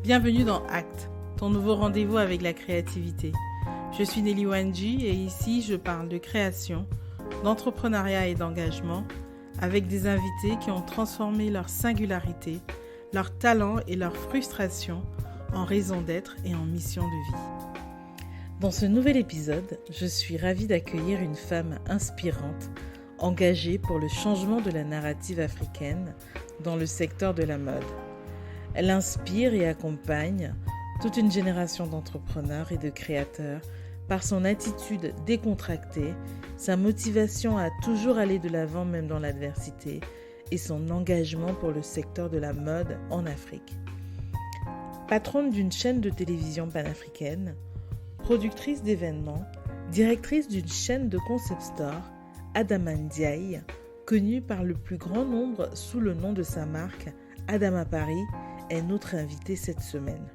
Bienvenue dans Acte, ton nouveau rendez-vous avec la créativité. Je suis Nelly Wanji et ici je parle de création, d'entrepreneuriat et d'engagement avec des invités qui ont transformé leur singularité, leur talent et leur frustration en raison d'être et en mission de vie. Dans ce nouvel épisode, je suis ravie d'accueillir une femme inspirante, engagée pour le changement de la narrative africaine dans le secteur de la mode. Elle inspire et accompagne toute une génération d'entrepreneurs et de créateurs par son attitude décontractée, sa motivation à toujours aller de l'avant même dans l'adversité et son engagement pour le secteur de la mode en Afrique. Patronne d'une chaîne de télévision panafricaine, productrice d'événements, directrice d'une chaîne de concept store, Adama Ndiaye, connue par le plus grand nombre sous le nom de sa marque Adama Paris, est notre invitée cette semaine.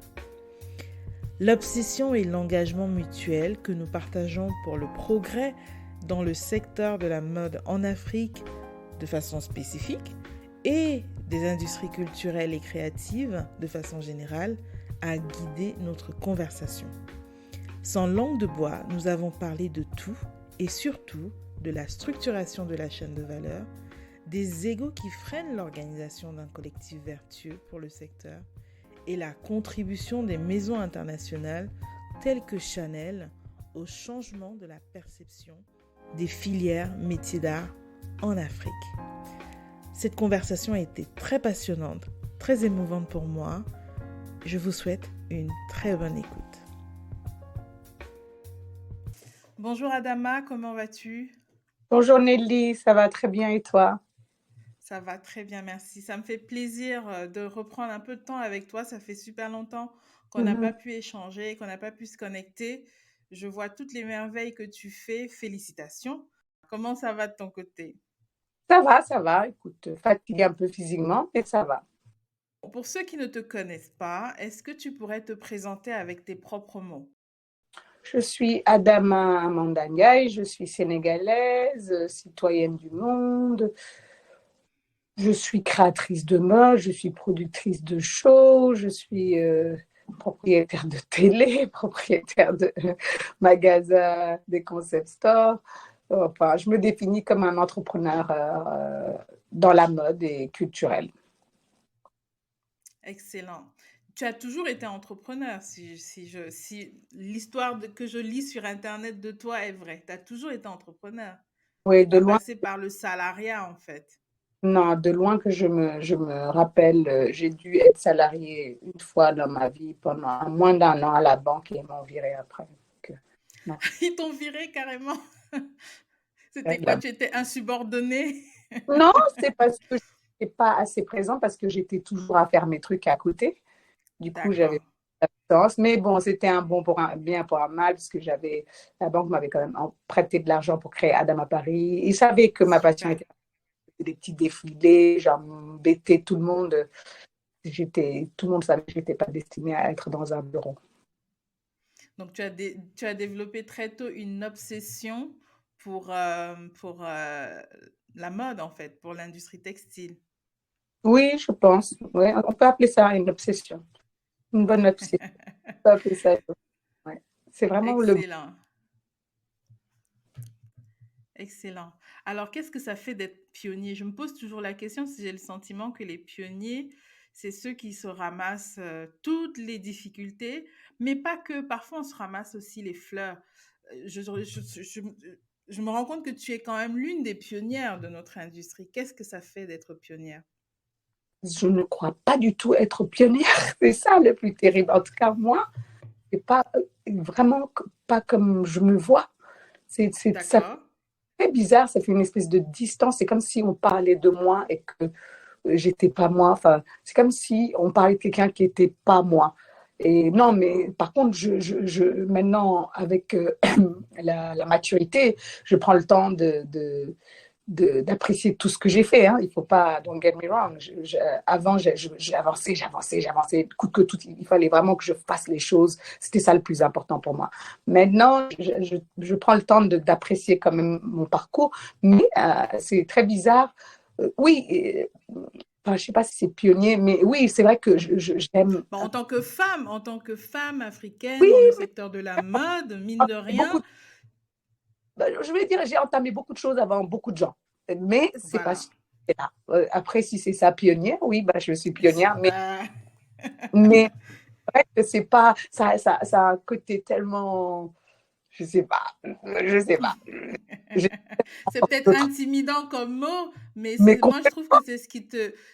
L'obsession et l'engagement mutuel que nous partageons pour le progrès dans le secteur de la mode en Afrique de façon spécifique et des industries culturelles et créatives de façon générale a guidé notre conversation. Sans langue de bois, nous avons parlé de tout et surtout de la structuration de la chaîne de valeur, des égos qui freinent l'organisation d'un collectif vertueux pour le secteur et la contribution des maisons internationales telles que Chanel au changement de la perception des filières métiers d'art en Afrique. Cette conversation a été très passionnante, très émouvante pour moi. Je vous souhaite une très bonne écoute. Bonjour Adama, comment vas-tu? Bonjour Nelly, ça va très bien et toi? Ça va très bien, merci. Ça me fait plaisir de reprendre un peu de temps avec toi. Ça fait super longtemps qu'on n'a pas pu échanger, qu'on n'a pas pu se connecter. Je vois toutes les merveilles que tu fais. Félicitations. Comment ça va de ton côté? Ça va. Écoute, fatiguée un peu physiquement, mais ça va. Pour ceux qui ne te connaissent pas, est-ce que tu pourrais te présenter avec tes propres mots? Je suis Adama Amanda Ndiaye, je suis sénégalaise, citoyenne du monde. Je suis créatrice de mode, je suis productrice de shows, je suis propriétaire de télé, propriétaire de magasin, des concept stores. Enfin, je me définis comme un entrepreneur dans la mode et culturelle. Excellent. Tu as toujours été entrepreneur, si l'histoire que je lis sur Internet de toi est vraie. Tu as toujours été entrepreneur. Oui, Tu n'es de pas loin. passé par le salariat, en fait. Non, de loin que je me rappelle, j'ai dû être salariée une fois dans ma vie pendant moins d'un an à la banque et ils m'ont virée après. Donc, non. Ils t'ont viré carrément. C'était quoi? Là- Tu étais insubordonné? Non, c'est parce que je n'étais pas assez présente, parce que j'étais toujours à faire mes trucs à côté. Du coup, j'avais D'accord. pas de temps. Mais bon, c'était un bon pour un bien pour un mal, parce que la banque m'avait quand même prêté de l'argent pour créer Adam à Paris. Ils savaient que ma passion Super. était des petits défilés, genre m'embêter tout le monde. Tout le monde savait que je n'étais pas destinée à être dans un bureau. Donc, tu as développé très tôt une obsession pour la mode, en fait, pour l'industrie textile. Oui, je pense. Oui, on peut appeler ça une obsession. Une bonne obsession. On peut appeler ça. Ouais. C'est vraiment le. Excellent. Excellent. Alors, qu'est-ce que ça fait d'être pionnier? Je me pose toujours la question si j'ai le sentiment que les pionniers, c'est ceux qui se ramassent toutes les difficultés, mais pas que. Parfois, on se ramasse aussi les fleurs. Je me rends compte que tu es quand même l'une des pionnières de notre industrie. Qu'est-ce que ça fait d'être pionnière? Je ne crois pas du tout être pionnière. C'est ça le plus terrible. En tout cas, moi, c'est pas vraiment pas comme je me vois. Ça D'accord. fait bizarre. Ça fait une espèce de distance. C'est comme si on parlait de moi et que j'étais pas moi. Enfin, c'est comme si on parlait de quelqu'un qui était pas moi. Et non, mais par contre, maintenant, avec la maturité, je prends le temps d'apprécier tout ce que j'ai fait. Hein. Il faut pas, don't get me wrong. Avant, j'avançais, coûte que tout. Il fallait vraiment que je fasse les choses. C'était ça le plus important pour moi. Maintenant, je prends le temps d'apprécier quand même mon parcours, mais c'est très bizarre. Oui, enfin, je sais pas si c'est pionnier, mais oui, c'est vrai que j'aime. Bon, en tant que femme africaine Oui, dans le secteur de la mode, mine de beaucoup. rien, Je vais dire, j'ai entamé beaucoup de choses avant beaucoup de gens, mais c'est pas voilà. sûr. C'est là. Après, si c'est ça pionnière, oui, bah, je suis pionnière, Bah, mais c'est vrai que c'est pas ça a un côté tellement, je sais pas, je sais pas. J'ai c'est peut-être d'autres, intimidant comme mot, mais mais moi je trouve que complètement.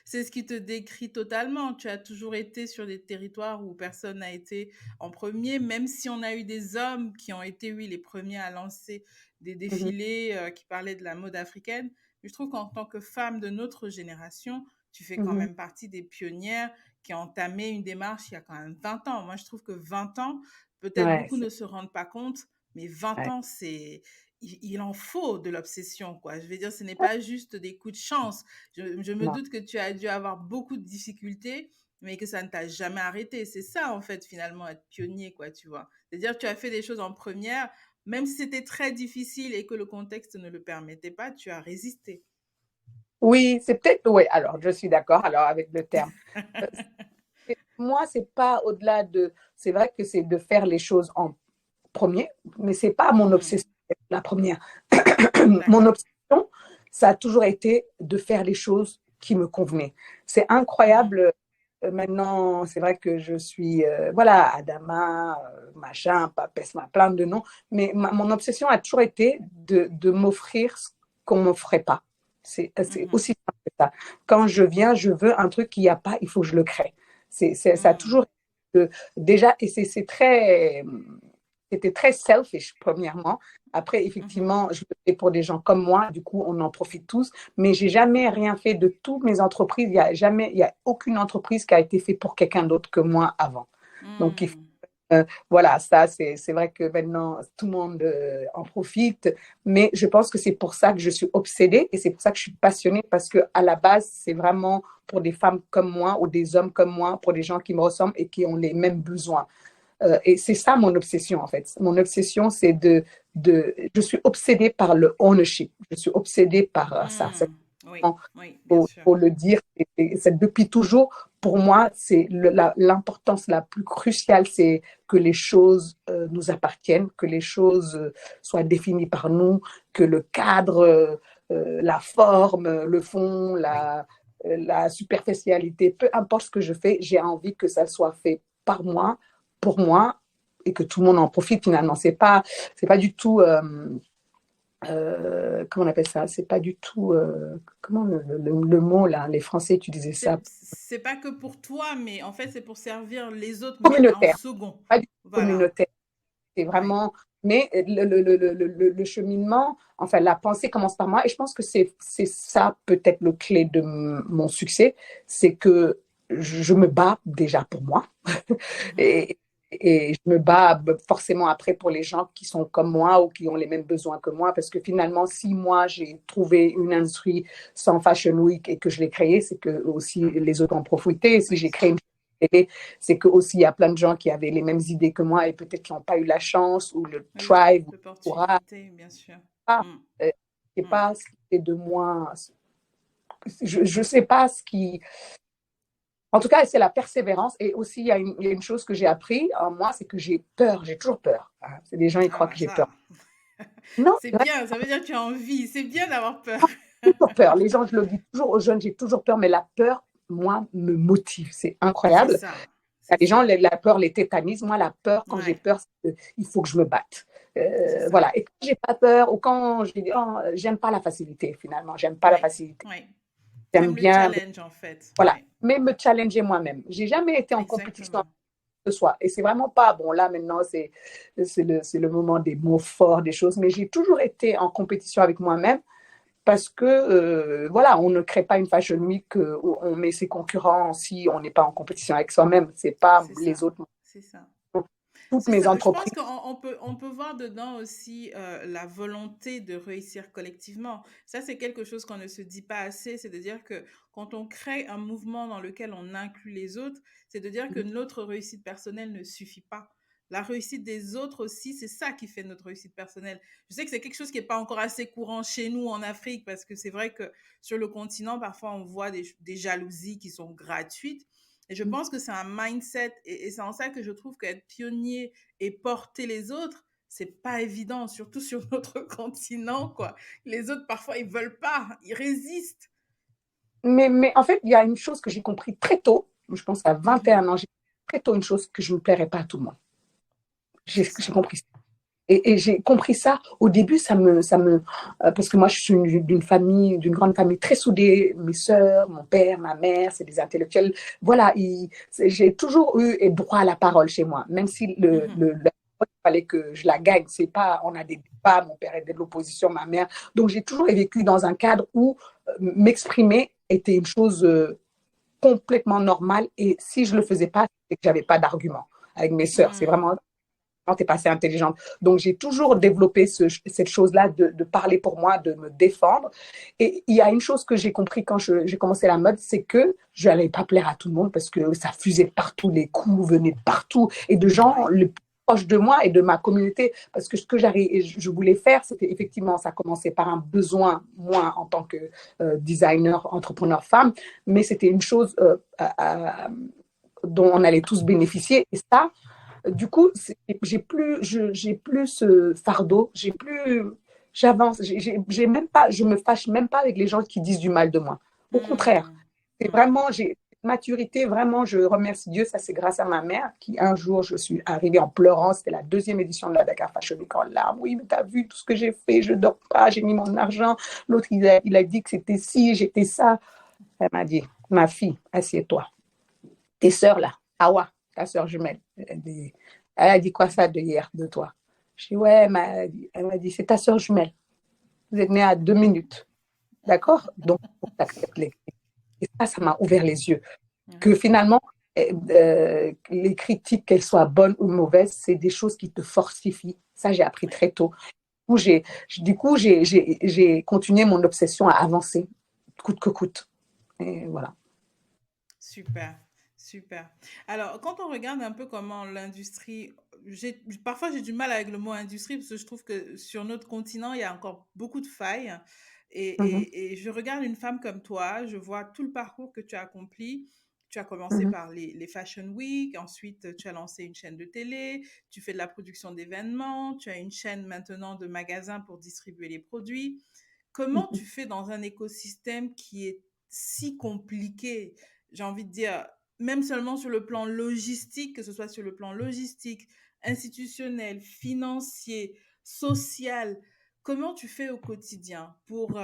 c'est ce qui te décrit totalement. Tu as toujours été sur des territoires où personne n'a été en premier, même si on a eu des hommes qui ont été, oui, les premiers à lancer des Mhm, défilés qui parlaient de la mode africaine. Mais je trouve qu'en tant que femme de notre génération, tu fais quand mhm. même partie des pionnières qui ont entamé une démarche il y a quand même 20 ans. Moi, je trouve que 20 ans, peut-être Ouais, beaucoup ne se rendent pas compte, mais 20 ouais. ans, il en faut de l'obsession, quoi. Je veux dire, ce n'est pas juste des coups de chance. Je me Non. doute que tu as dû avoir beaucoup de difficultés, mais que ça ne t'a jamais arrêté. C'est ça, en fait, finalement, être pionnier, quoi, tu vois. C'est-à-dire que tu as fait des choses en première, même si c'était très difficile et que le contexte ne le permettait pas, tu as résisté. Oui, c'est peut-être, oui, alors je suis d'accord alors avec le terme. Euh, Moi, c'est pas au-delà de, c'est vrai que c'est de faire les choses en premier, mais c'est pas mon Mhm. obsession, la première. Mon D'accord. obsession, ça a toujours été de faire les choses qui me convenaient. C'est Mhm. incroyable. Maintenant, c'est vrai que je suis, voilà, Adama, machin, Papesma, plein de noms, mais mon obsession a toujours été de m'offrir ce qu'on ne m'offrait pas. C'est Mhm. aussi simple que ça. Quand je viens, je veux un truc qu'il n'y a pas, il faut que je le crée. Ça a Mhm. toujours été déjà, et c'était très selfish, premièrement. Après, Mhm. effectivement, je le fais pour des gens comme moi, du coup, on en profite tous, mais j'ai jamais rien fait de toutes mes entreprises. Il y a aucune entreprise qui a été faite pour quelqu'un d'autre que moi avant. Donc, Mhm. voilà, ça, c'est vrai que maintenant, tout le monde en profite, mais je pense que c'est pour ça que je suis obsédée et c'est pour ça que je suis passionnée parce que à la base, c'est vraiment pour des femmes comme moi ou des hommes comme moi, pour des gens qui me ressemblent et qui ont les mêmes besoins. Et c'est ça mon obsession, en fait. Mon obsession, c'est je suis obsédée par le ownership. Je suis obsédée par ça. Mhm. Oui, oui, bien sûr. Faut le dire. C'est depuis toujours, pour moi, c'est l'importance la plus cruciale, c'est que les choses nous appartiennent, que les choses soient définies par nous, que le cadre, la forme, le fond, Oui. la superficialité, peu importe ce que je fais, j'ai envie que ça soit fait par moi, pour moi, et que tout le monde en profite finalement. C'est pas du tout comment on appelle ça? C'est pas du tout, comment le mot là, les Français utilisaient ça, C'est pas que pour toi, mais en fait, c'est pour servir les autres, mais en communautaire, second. pas du tout Voilà. communautaire. C'est Oui. vraiment, mais le cheminement, enfin la pensée commence par moi, et je pense que c'est ça peut-être le clé de mon succès, c'est que je me bats déjà pour moi, Mhm. et, et je me bats forcément après pour les gens qui sont comme moi ou qui ont les mêmes besoins que moi, parce que finalement, si moi j'ai trouvé une industrie sans Fashion Week et que je l'ai créée, c'est que aussi les autres ont profité. Si Oui. j'ai créé une télé, c'est que aussi il y a plein de gens qui avaient les mêmes idées que moi et peut-être qui n'ont pas eu la chance ou le Oui. tribe ou le courage. L'opportunité, bien sûr. Ah, Mm. euh, c'est Mm. pas ce qui fait de moi. Je sais pas ce qui. En tout cas, c'est la persévérance. Et aussi, il y a une chose que j'ai appris en moi, c'est que j'ai peur. J'ai toujours peur. Hein. C'est des gens, ils croient Ah, que j'ai peur. ça. Non, C'est c'est vrai, bien. Ça veut dire que tu as envie. C'est bien d'avoir peur. j'ai toujours peur. Les gens, je le dis toujours aux jeunes, j'ai toujours peur, mais la peur, moi, me motive. C'est C'est incroyable. ça. Il y a C'est des gens, ça. la peur les tétanise. Moi, la peur, quand j'ai Ouais. peur, il faut que je me batte. C'est ça. Voilà. Et quand j'ai pas peur, ou quand je dis, oh, j'aime pas la facilité, finalement. J'aime pas la Oui. facilité. Oui. J'aime T'aimes le bien, challenge, en fait. voilà. Oui. Mais me challenger moi-même. J'ai jamais été en compétition Exactement. de soi. Et c'est vraiment pas, bon, là, maintenant, c'est le moment des mots forts, des choses, mais j'ai toujours été en compétition avec moi-même parce que, voilà, on ne crée pas une fashion week où on met ses concurrents si on n'est pas en compétition avec soi-même. C'est pas C'est les ça. autres. C'est ça. Toutes C'est mes ça. Je pense entreprises. on peut voir dedans aussi la volonté de réussir collectivement. Ça, c'est quelque chose qu'on ne se dit pas assez. C'est de dire que quand on crée un mouvement dans lequel on inclut les autres, c'est de dire que notre réussite personnelle ne suffit pas. la réussite des autres aussi, c'est ça qui fait notre réussite personnelle. Je sais que c'est quelque chose qui n'est pas encore assez courant chez nous en Afrique, parce que c'est vrai que sur le continent, parfois, on voit des jalousies qui sont gratuites. Et je pense que c'est un mindset, et c'est en ça que je trouve qu'être pionnier et porter les autres, c'est pas évident, surtout sur notre continent, quoi. Les autres, parfois, ils veulent pas, ils résistent. Mais en fait, il y a une chose que j'ai compris très tôt, je pense à 21 ans, j'ai compris très tôt une chose que je ne plairais pas à tout le monde. C'est J'ai ça. compris ça. Et j'ai compris ça. Au début, parce que moi, je suis d'une famille, d'une grande famille très soudée. Mes sœurs, mon père, ma mère, c'est des intellectuels. Voilà, j'ai toujours eu droit à la parole chez moi, même si il fallait que je la gagne. C'est pas, on a des débats, mon père était de l'opposition, ma mère. Donc, j'ai toujours vécu dans un cadre où m'exprimer était une chose complètement normale. Et si je le faisais pas, c'est que j'avais pas d'argument avec mes sœurs. C'est vraiment tu es pas assez intelligente. Donc, j'ai toujours développé cette chose-là de parler pour moi, de me défendre. Et il y a une chose que j'ai compris quand j'ai commencé la mode, c'est que je n'allais pas plaire à tout le monde parce que ça fusait partout, les coups venaient de partout et de gens Ouais. le plus proches de moi et de ma communauté. Parce que ce que je voulais faire, c'était effectivement, ça commençait par un besoin, moi, en tant que designer, entrepreneur femme, mais c'était une chose dont on allait tous bénéficier. Et ça, du coup, j'ai plus ce fardeau, j'avance, j'ai même pas, je me fâche même pas avec les gens qui disent du mal de moi. Au contraire, Mm. c'est Mm. vraiment, j'ai cette maturité, vraiment, je remercie Dieu, ça c'est grâce à ma mère qui un jour, je suis arrivée en pleurant, c'était la deuxième édition de la Dakar Fashion Week en larmes. Oui, mais t'as vu tout ce que j'ai fait, je dors pas, j'ai mis mon argent. L'autre, il a dit que c'était ci, j'étais ça. Elle m'a dit, ma fille, assieds-toi. Tes sœurs là, Awa, ta sœur jumelle, elle a dit quoi ça de hier, de toi? Je dis, ouais, elle m'a dit, c'est ta sœur jumelle. Vous êtes nés à 2 minutes. D'accord? Donc, il faut que tu acceptes les critiques. Et ça m'a ouvert les yeux. Que Mhm. finalement, les critiques, qu'elles soient bonnes ou mauvaises, c'est des choses qui te fortifient. Ça, j'ai appris Ouais. très tôt. Du coup, j'ai continué mon obsession à avancer, coûte que coûte. Et voilà. Super, super. Alors, quand on regarde un peu comment l'industrie, parfois j'ai du mal avec le mot industrie parce que je trouve que sur notre continent, il y a encore beaucoup de failles. Mhm, Et je regarde une femme comme toi, je vois tout le parcours que tu as accompli. Tu as commencé mhm, par les Fashion Week, ensuite tu as lancé une chaîne de télé, tu fais de la production d'événements, tu as une chaîne maintenant de magasins pour distribuer les produits. Comment mhm. tu fais dans un écosystème qui est si compliqué? J'ai envie de dire, même seulement sur le plan logistique, que ce soit sur le plan logistique, institutionnel, financier, social, comment tu fais au quotidien pour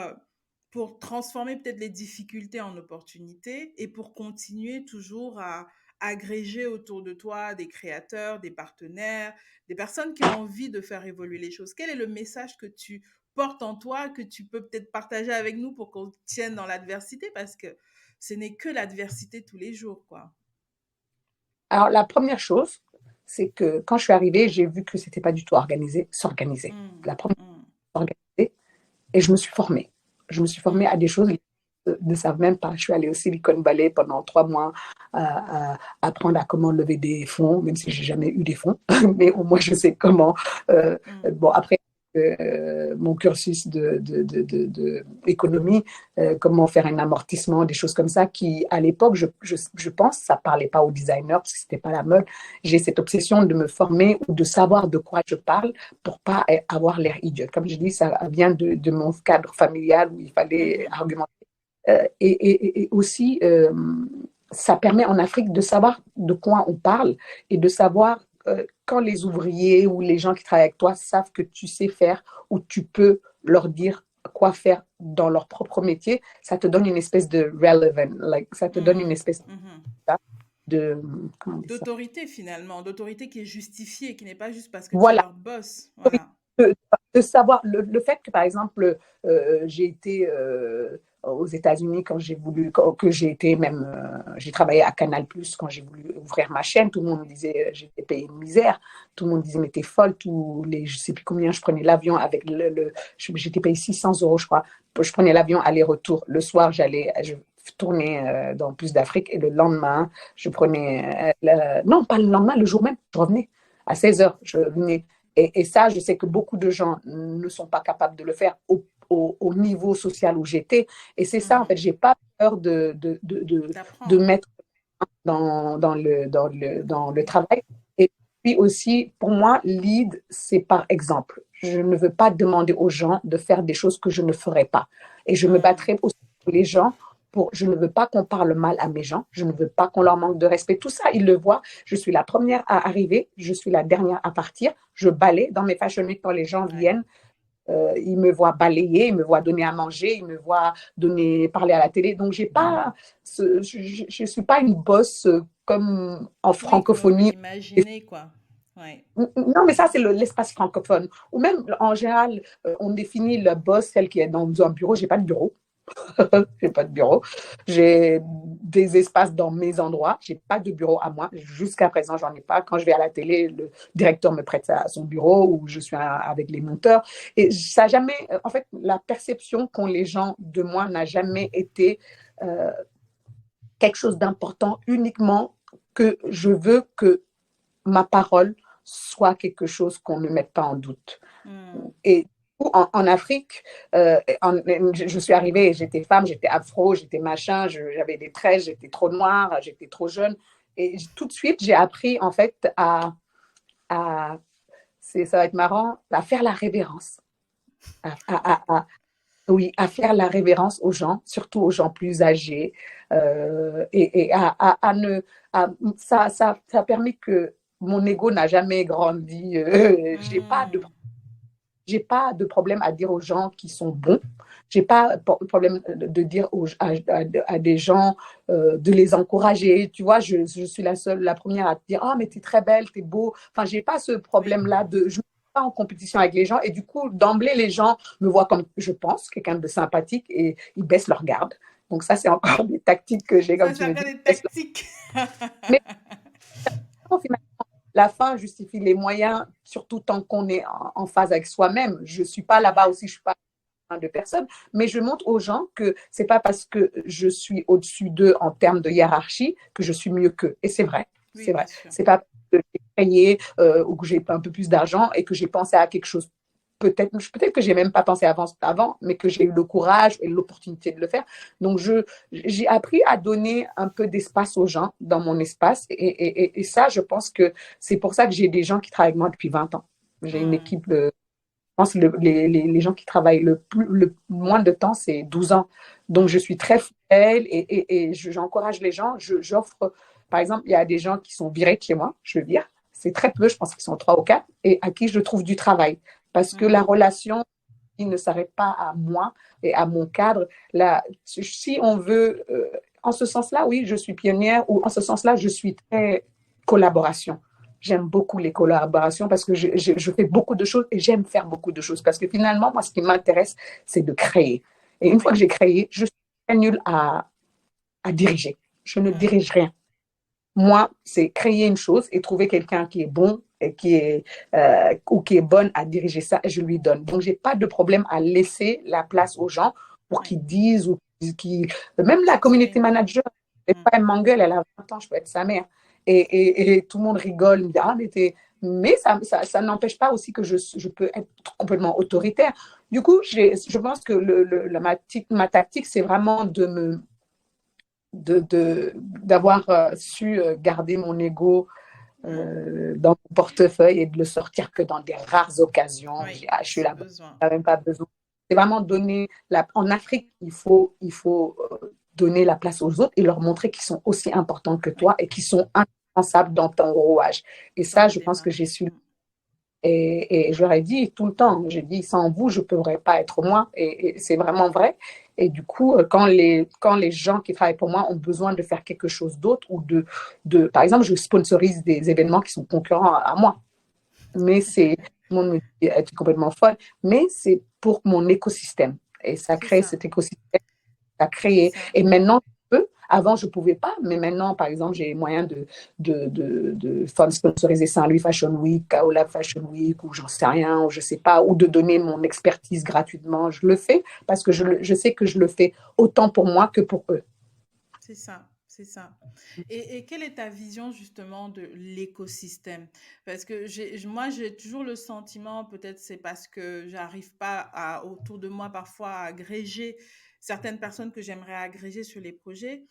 transformer peut-être les difficultés en opportunités et pour continuer toujours à agréger autour de toi des créateurs, des partenaires, des personnes qui ont envie de faire évoluer les choses? Quel est le message que tu portes en toi, que tu peux peut-être partager avec nous pour qu'on tienne dans l'adversité? Parce que ce n'est que l'adversité tous les jours, quoi. Alors, la première chose, c'est que quand je suis arrivée, j'ai vu que c'était pas du tout organisé, s'organiser. Mm, La première mm, chose, s'organiser. Et je me suis formée. Je me suis formée à mm, des choses qu'ils ne savent même pas. Je suis allée au Silicon Valley pendant 3 mois à apprendre à comment lever des fonds, même si j'ai jamais eu des fonds, mais au moins je sais comment. mm, Bon, après mon cursus d'économie, comment faire un amortissement, des choses comme ça, qui à l'époque, je pense, ça parlait pas aux designers parce que c'était pas la mode. J'ai cette obsession de me former ou de savoir de quoi je parle pour pas avoir l'air idiote. Comme je dis, ça vient de mon cadre familial où il fallait mhm, argumenter. Et aussi, ça permet en Afrique de savoir de quoi on parle et de savoir quand les ouvriers ou les gens qui travaillent avec toi savent que tu sais faire ou tu peux leur dire quoi faire dans leur propre métier, ça te donne une espèce de relevant, like, ça te donne une mhm, espèce mhm. de comment on dit ça? D'autorité, finalement, d'autorité qui est justifiée, qui n'est pas juste parce que tu es Voilà, leur boss. Voilà. de, de savoir le fait que, par exemple, j'ai été aux États-Unis quand j'ai voulu, que j'ai été même, j'ai travaillé à Canal Plus quand j'ai voulu ouvrir ma chaîne. Tout le monde me disait, j'étais payée une misère. Tout le monde disait, mais t'es folle. Je sais plus combien je prenais l'avion avec j'étais payée 600 euros, je crois. Je prenais l'avion aller-retour. Le soir, je tournais dans Plus d'Afrique et le lendemain, je prenais, non, pas le lendemain, le jour même, je revenais. À 16 heures, je venais. Et ça, je sais que beaucoup de gens ne sont pas capables de le faire au niveau social où j'étais. Et c'est ça, en fait, j'ai pas peur de D'apprendre. mettre dans le travail. Et puis aussi, pour moi, lead, c'est par exemple. Je ne veux pas demander aux gens de faire des choses que je ne ferai pas. Et je me Hmm. battrai aussi pour les gens. Je ne veux pas qu'on parle mal à mes gens, je ne veux pas qu'on leur manque de respect. Tout ça, ils le voient. Je suis la première à arriver, je suis la dernière à partir. Je balaye dans mes fashion week quand les gens Ouais. viennent. Ils me voient balayer, ils me voient donner à manger, ils me voient parler à la télé. Donc, j'ai pas je ne suis pas une boss comme en Oui, comme on peut francophonie. l'imaginer, quoi. Ouais. Non, mais ça, c'est l'espace francophone. Ou même, en général, on définit le boss, celle qui est dans un bureau. J'ai pas de bureau. J'ai pas de bureau. J'ai des espaces dans mes endroits. J'ai pas de bureau à moi. Jusqu'à présent, j'en ai pas. Quand je vais à la télé, le directeur me prête son bureau ou je suis avec les monteurs. Et ça a jamais, en fait, la perception qu'ont les gens de moi n'a jamais été euh, quelque chose d'important, uniquement que je veux que ma parole soit quelque chose qu'on ne mette pas en doute. Hmm. Et en Afrique, je suis arrivée, j'étais femme, j'étais afro, j'étais machin, j'avais des traits, j'étais trop noire, j'étais trop jeune. Et tout de suite, j'ai appris en fait à ça va être marrant, à faire la révérence. À, à, à, oui, à faire la révérence aux gens, surtout aux gens plus âgés. Et à ne, ça a permis que mon ego n'a jamais grandi. Hmm. J'ai pas de problème à dire aux gens qui sont bons. J'ai pas de problème de dire à des gens de les encourager. Tu vois, je suis la première à te dire, ah, mais t'es très belle, t'es beau. Enfin, j'ai pas ce Oui. problème-là je ne suis pas en compétition avec les gens. Et du coup, d'emblée, les gens me voient comme, je pense, quelqu'un de sympathique et ils baissent leur garde. Donc ça, c'est encore des tactiques que j'ai, comme Ça, tu c'est me encore dis. des tactiques. Mais finalement, la fin justifie les moyens, surtout tant qu'on est en phase avec soi-même. Je ne suis pas C'est là-bas vrai. aussi, je ne suis pas de personnes, mais je montre aux gens que c'est pas parce que je suis au-dessus d'eux en termes de hiérarchie que je suis mieux qu'eux. Et c'est vrai, Oui, c'est bien vrai. sûr. C'est pas parce que j'ai payé ou que j'ai un peu plus d'argent et que j'ai pensé à quelque chose. Peut-être que j'ai même pas pensé avant, mais que j'ai eu le courage et l'opportunité de le faire. Donc, j'ai appris à donner un peu d'espace aux gens dans mon espace. Et ça, je pense que c'est pour ça que j'ai des gens qui travaillent avec moi depuis 20 ans. J'ai une Hmm. équipe de pense que les gens qui travaillent le moins de temps, c'est 12 ans. Donc, je Hmm. suis très fidèle et j'encourage les gens. J'offre, par exemple, il y a des gens qui sont virés de chez moi, je veux dire. C'est très peu, je pense qu'ils sont 3 ou 4, et à qui je trouve du travail. Parce que la Hmm. relation, il ne s'arrête pas à moi et à mon cadre. Là, si on veut, en ce sens-là, oui, je suis pionnière, ou en ce sens-là, je suis très collaboration. J'aime beaucoup les collaborations parce que je fais beaucoup de choses et j'aime faire beaucoup de choses. Parce que finalement, moi, ce qui m'intéresse, c'est de créer. Et une fois que Oui. j'ai créé, je suis très nulle à diriger. Je ne Hmm. dirige rien. Moi, c'est créer une chose et trouver quelqu'un qui est bon et ou qui est bonne à diriger ça et je lui donne. Donc, j'ai pas de problème à laisser la place aux gens pour Oui. qu'ils disent ou qui même la community S'exprimer. manager, c'est Hmm. pas elle m'engueule, elle a 20 ans, je peux être sa mère. Et tout le monde rigole, me dit, ah, mais ça n'empêche pas aussi que je peux être complètement autoritaire. Du coup, je pense que ma tactique, c'est vraiment d'avoir su garder mon ego Hmm. dans mon portefeuille et de le sortir que dans des rares occasions. Oui, Je suis si là, besoin. même pas besoin. C'est vraiment donner en Afrique, il faut donner la place aux autres et leur montrer qu'ils sont aussi importants que Oui, toi et qu'ils sont indispensables dans ton rouage. Et dans ça, la je pense que j'ai démarche. su Hmm. et je leur ai dit tout le temps, j'ai dit, sans vous, je ne pourrais pas être moi. Et c'est vraiment vrai. Et du coup, quand les gens qui travaillent pour moi ont besoin de faire quelque chose d'autre ou par exemple, je sponsorise des événements qui sont concurrents à moi. Mais tout le monde me dit, tu es complètement folle. Mais c'est pour mon écosystème. Et ça C'est crée ça. cet écosystème à C'est créer. ça. Et maintenant, je peux. Avant, je ne pouvais pas, mais maintenant, par exemple, j'ai moyen de sponsoriser Saint-Louis Fashion Week, Kaola Fashion Week, ou j'en sais rien, ou je sais pas, ou de donner mon expertise gratuitement. Je le fais parce que je sais que je le fais autant pour moi que pour eux. C'est ça. c'est ça. Et quelle est ta vision justement de l'écosystème? Parce que moi, j'ai toujours le sentiment, peut-être c'est parce que j'arrive pas autour de moi parfois à agréger certaines personnes que j'aimerais agréger sur les projets.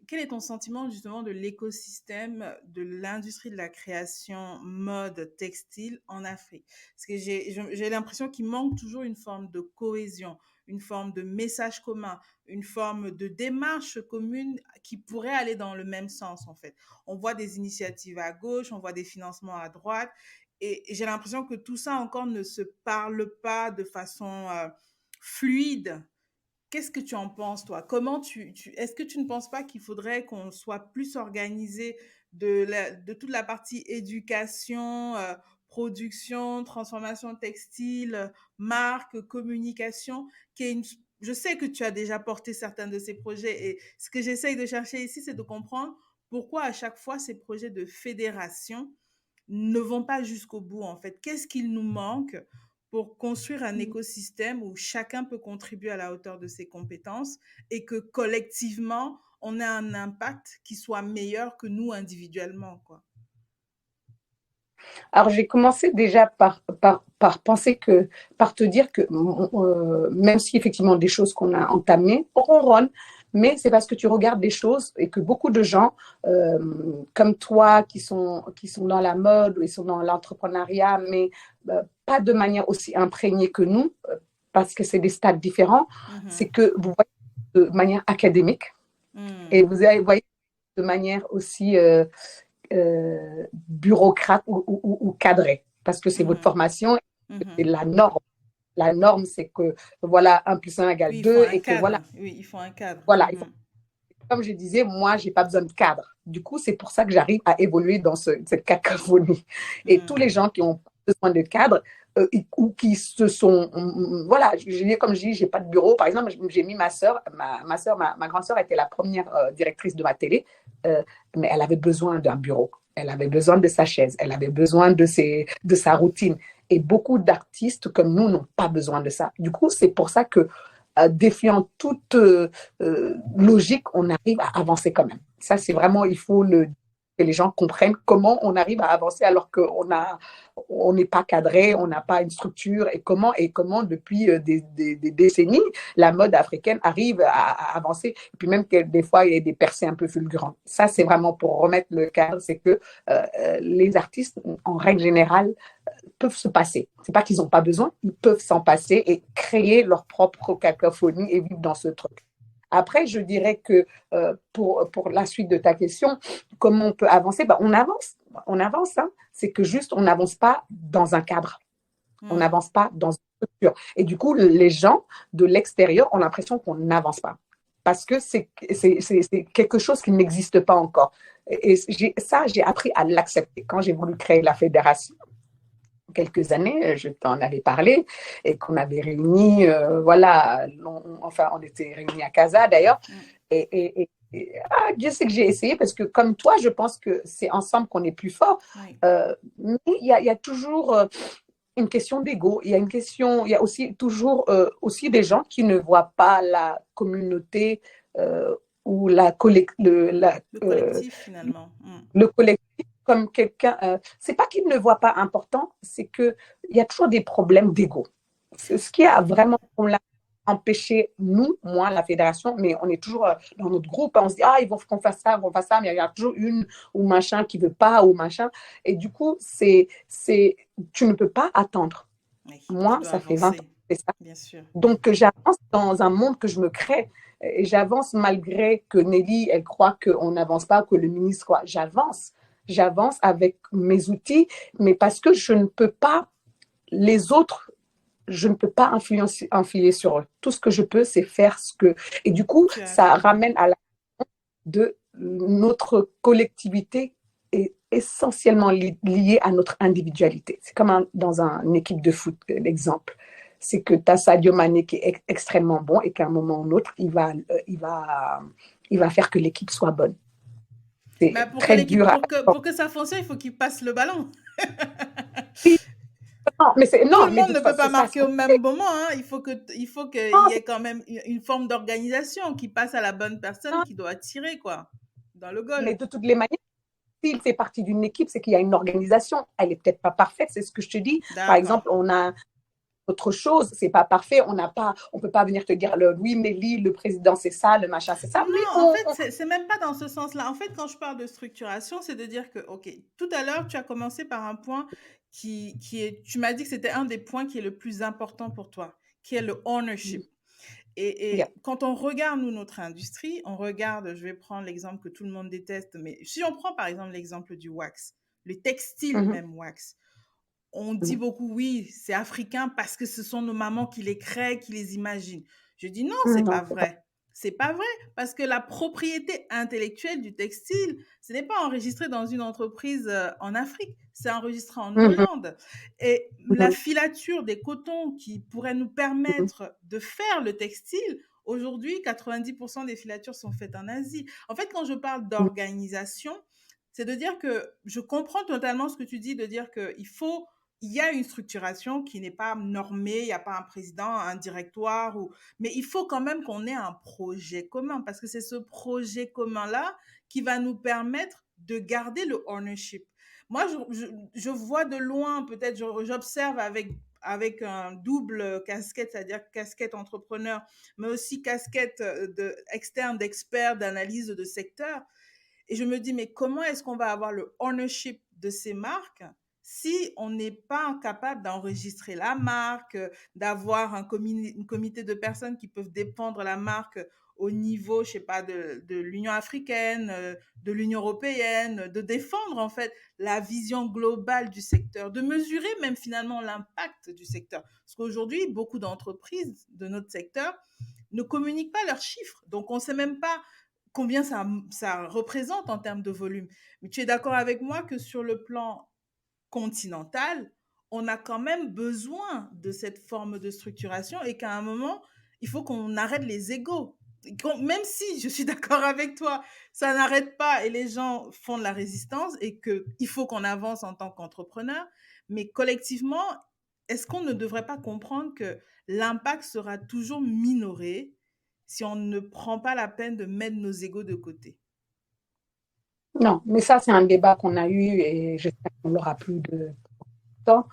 Quel est ton sentiment justement de l'écosystème de l'industrie de la création mode textile en Afrique? Parce que j'ai l'impression qu'il manque toujours une forme de cohésion, une forme de message commun, une forme de démarche commune qui pourrait aller dans le même sens en fait. On voit des initiatives à gauche, on voit des financements à droite, et j'ai l'impression que tout ça encore ne se parle pas de façon fluide. Qu'est-ce que tu en penses, toi? Est-ce que tu ne penses pas qu'il faudrait qu'on soit plus organisé de toute la partie éducation, production, transformation textile, marque, communication, qui est je sais que tu as déjà porté certains de ces projets et ce que j'essaye de chercher ici, c'est de comprendre pourquoi à chaque fois ces projets de fédération ne vont pas jusqu'au bout, en fait. Qu'est-ce qu'il nous manque pour construire un écosystème où chacun peut contribuer à la hauteur de ses compétences et que collectivement, on ait un impact qui soit meilleur que nous individuellement, quoi. Alors, j'ai commencé déjà par penser que, par te dire que même si effectivement des choses qu'on a entamées ronronnent, mais c'est parce que tu regardes des choses et que beaucoup de gens euh, comme toi qui sont dans la mode ou ils sont dans l'entrepreneuriat, mais pas de manière aussi imprégnée que nous, parce que c'est des stades différents, c'est Mhm. que vous voyez de manière académique et Mhm. vous voyez de manière aussi bureaucrate ou cadré, parce que c'est votre Mhm. formation, c'est Mhm. la norme. La norme, c'est que voilà, 1 + 1 égale Oui, il faut 2 un et que voilà, cadre. Oui, il faut un cadre. voilà. Mhm. Comme je disais, moi, j'ai pas besoin de cadre. Du coup, c'est pour ça que j'arrive à évoluer dans cette cacophonie. Et tous les Mhm. gens qui ont besoin de cadre ou qui se sont, voilà, comme je dis, j'ai pas de bureau. Par exemple, j'ai mis ma soeur, ma grande soeur était la première directrice de ma télé, euh, mais elle avait besoin d'un bureau. Elle avait besoin de sa chaise. Elle avait besoin de sa routine. Et beaucoup d'artistes comme nous n'ont pas besoin de ça. Du coup, c'est pour ça que défiant toute logique, on arrive à avancer quand même. Ça, c'est vraiment, il faut que les gens comprennent comment on arrive à avancer alors on n'est pas cadré, on n'a pas une structure et comment depuis des décennies, la mode africaine arrive à avancer. Et puis même que des fois, il y a des percées un peu fulgurantes. Ça, c'est vraiment pour remettre le cadre, c'est que les artistes, en règle générale, peuvent se passer. C'est pas qu'ils n'ont pas besoin, ils peuvent s'en passer et créer leur propre cacophonie et vivre dans ce truc. Après, je dirais que pour la suite de ta question, comment on peut avancer, ben, on avance. Hein. C'est que juste, on n'avance pas dans un cadre, on Mhm. n'avance pas dans une structure. Et du coup, les gens de l'extérieur ont l'impression qu'on n'avance pas. Parce que c'est quelque chose qui n'existe pas encore. Et j'ai appris à l'accepter. Quand j'ai voulu créer la fédération, quelques années, je t'en avais parlé, et qu'on avait réuni, voilà, enfin, on était réunis à Casa d'ailleurs, Mhm. Dieu sait que j'ai essayé, parce que comme toi, je pense que c'est ensemble qu'on est plus fort, Oui. mais il y a toujours une question d'ego, il y a aussi toujours aussi des gens qui ne voient pas la communauté ou Le collectif, finalement. Mhm. le collectif comme quelqu'un. C'est pas qu'il ne voit pas important, c'est qu'il y a toujours des problèmes d'ego. C'est ce qui a Oui. vraiment empêché, nous, moi, la fédération, mais on est toujours dans notre groupe, on se dit, ah, ils vont qu'on fasse ça, mais il y a toujours une ou machin qui veut pas, ou machin. Et du coup, tu ne peux pas attendre. Oui, tu Moi, dois ça fait 20 ans avancer, que je fais ça. bien sûr. Donc, j'avance dans un monde que je me crée. Et j'avance malgré que Nelly, elle croit qu'on n'avance pas, que le ministre croit. J'avance. J'avance avec mes outils, mais parce que je ne peux pas, les autres, je ne peux pas influer sur eux. Tout ce que je peux, c'est faire ce que. Et du coup, Tu as ça fait. ramène à la de notre collectivité est essentiellement liée à notre individualité. C'est comme dans une équipe de foot, l'exemple. C'est que tu as Sadio Mané qui est extrêmement bon et qu'à un moment ou l'autre, il va faire que l'équipe soit bonne. Bah, C'est très dur à. pour que ça fonctionne, il faut qu'il passe le ballon. Non, Tout non, le mais de monde ne toute peut façon, pas c'est ça ce marquer qu'on au même moment, hein. Il faut qu'il y pense. ait quand même une forme d'organisation qui passe à la bonne personne qui doit tirer, quoi. dans le Mais golf. de toutes les manières, s'il fait partie d'une équipe, c'est qu'il y a une organisation. Elle n'est peut-être pas parfaite, c'est ce que je te dis. Par D'accord. exemple, on a autre chose, c'est pas parfait, on peut pas venir te dire oui, mais le président c'est ça, le machin c'est ça, mais Non, en fait, c'est même pas dans ce sens-là. En fait, quand je parle de structuration, c'est de dire que, OK, tout à l'heure, tu as commencé par un point qui est, tu m'as dit que c'était un des points qui est le plus important pour toi, qui est le ownership. yeah. Et quand on regarde, nous, notre industrie, on regarde, je vais prendre l'exemple que tout le monde déteste, mais si on prend par exemple l'exemple du wax, le textile Mm-hmm. même wax, on dit beaucoup, oui, c'est africain parce que ce sont nos mamans qui les créent, qui les imaginent. Je dis non, c'est pas Non, c'est pas. vrai. C'est pas vrai parce que la propriété intellectuelle du textile, ce n'est pas enregistré dans une entreprise en Afrique, c'est enregistré en Mm-hmm. Hollande. Et la Mm-hmm. filature des cotons qui pourrait nous permettre de faire le textile, aujourd'hui, 90% des filatures sont faites en Asie. En fait, quand je parle d'organisation, c'est de dire que je comprends totalement ce que tu dis, de dire il y a une structuration qui n'est pas normée, il n'y a pas un président, un directoire, mais il faut quand même qu'on ait un projet commun, parce que c'est ce projet commun-là qui va nous permettre de garder le ownership. Moi, je vois de loin, peut-être j'observe avec un double casquette, c'est-à-dire casquette entrepreneur, mais aussi casquette externe d'expert d'analyse de secteur. Et je me dis, mais comment est-ce qu'on va avoir le ownership de ces marques si on n'est pas capable d'enregistrer la marque, d'avoir un comité de personnes qui peuvent défendre la marque au niveau, je sais pas, de l'Union africaine, de l'Union européenne, de défendre en fait la vision globale du secteur, de mesurer même finalement l'impact du secteur. Parce qu'aujourd'hui, beaucoup d'entreprises de notre secteur ne communiquent pas leurs chiffres. Donc, on ne sait même pas combien ça représente en termes de volume. Mais tu es d'accord avec moi que sur le plan continental, on a quand même besoin de cette forme de structuration et qu'à un moment, il faut qu'on arrête les égos. Même si je suis d'accord avec toi, ça n'arrête pas et les gens font de la résistance et qu'il faut qu'on avance en tant qu'entrepreneur, mais collectivement, est-ce qu'on ne devrait pas comprendre que l'impact sera toujours minoré si on ne prend pas la peine de mettre nos égos de côté? Non, mais ça c'est un débat qu'on a eu et j'espère qu'on l'aura plus de temps.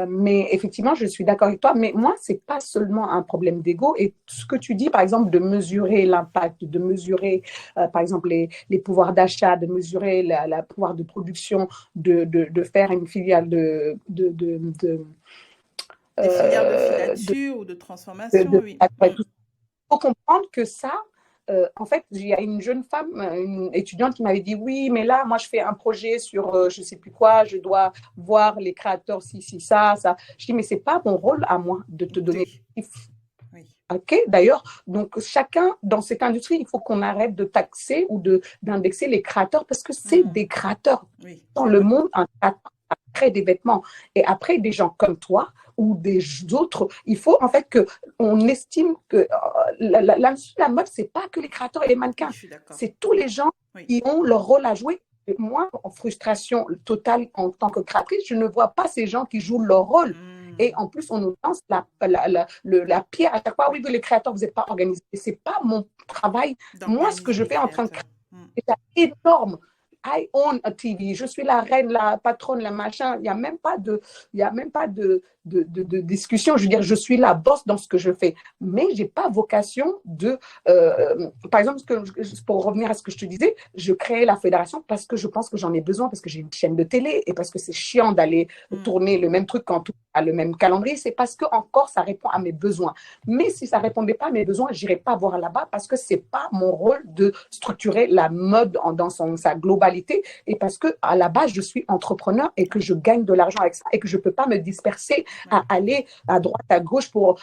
Mais effectivement, je suis d'accord avec toi. Mais moi, c'est pas seulement un problème d'ego. Et ce que tu dis, par exemple, de mesurer l'impact, de mesurer, par exemple, les pouvoirs d'achat, de mesurer la pouvoir de production, de faire une filiale Des filières de de, filature ou de transformation, oui. il faut comprendre que ça, en fait, il y a une jeune femme, une étudiante qui m'avait dit oui, mais là, moi, je fais un projet sur je ne sais plus quoi, je dois voir les créateurs, si, ça, ça. Je dis, mais ce n'est pas mon rôle à moi de te donner. Oui. Oui. OK, d'ailleurs, donc chacun dans cette industrie, il faut qu'on arrête de taxer ou d'indexer les créateurs parce que c'est des créateurs. Oui, Dans le monde, un créateur crée des vêtements. Et après, des gens comme toi ou des autres, il faut en fait qu'on estime que l'industrie de la mode, c'est pas que les créateurs et les mannequins. Oui, c'est tous les gens qui ont leur rôle à jouer. Et moi, en frustration totale en tant que créatrice, je ne vois pas ces gens qui jouent leur rôle. Et en plus, on nous lance la pierre à chaque fois. Oui, les créateurs, vous n'êtes pas organisés. Ce n'est pas mon travail. Moi, ce que je fais en train de créer, c'est énorme. I own a TV. Je suis la reine, la patronne, la machin. Il n'y a même pas de discussion. Je veux dire, je suis la boss dans ce que je fais. Mais je n'ai pas vocation par exemple, pour revenir à ce que je te disais, je crée la fédération parce que je pense que j'en ai besoin, parce que j'ai une chaîne de télé et parce que c'est chiant d'aller tourner le même truc quand tout a le même calendrier. C'est parce que encore ça répond à mes besoins. Mais si ça ne répondait pas à mes besoins, je n'irais pas voir là-bas parce que ce n'est pas mon rôle de structurer la mode dans sa globalité. Et parce que à la base je suis entrepreneur et que je gagne de l'argent avec ça et que je peux pas me disperser à aller à droite à gauche pour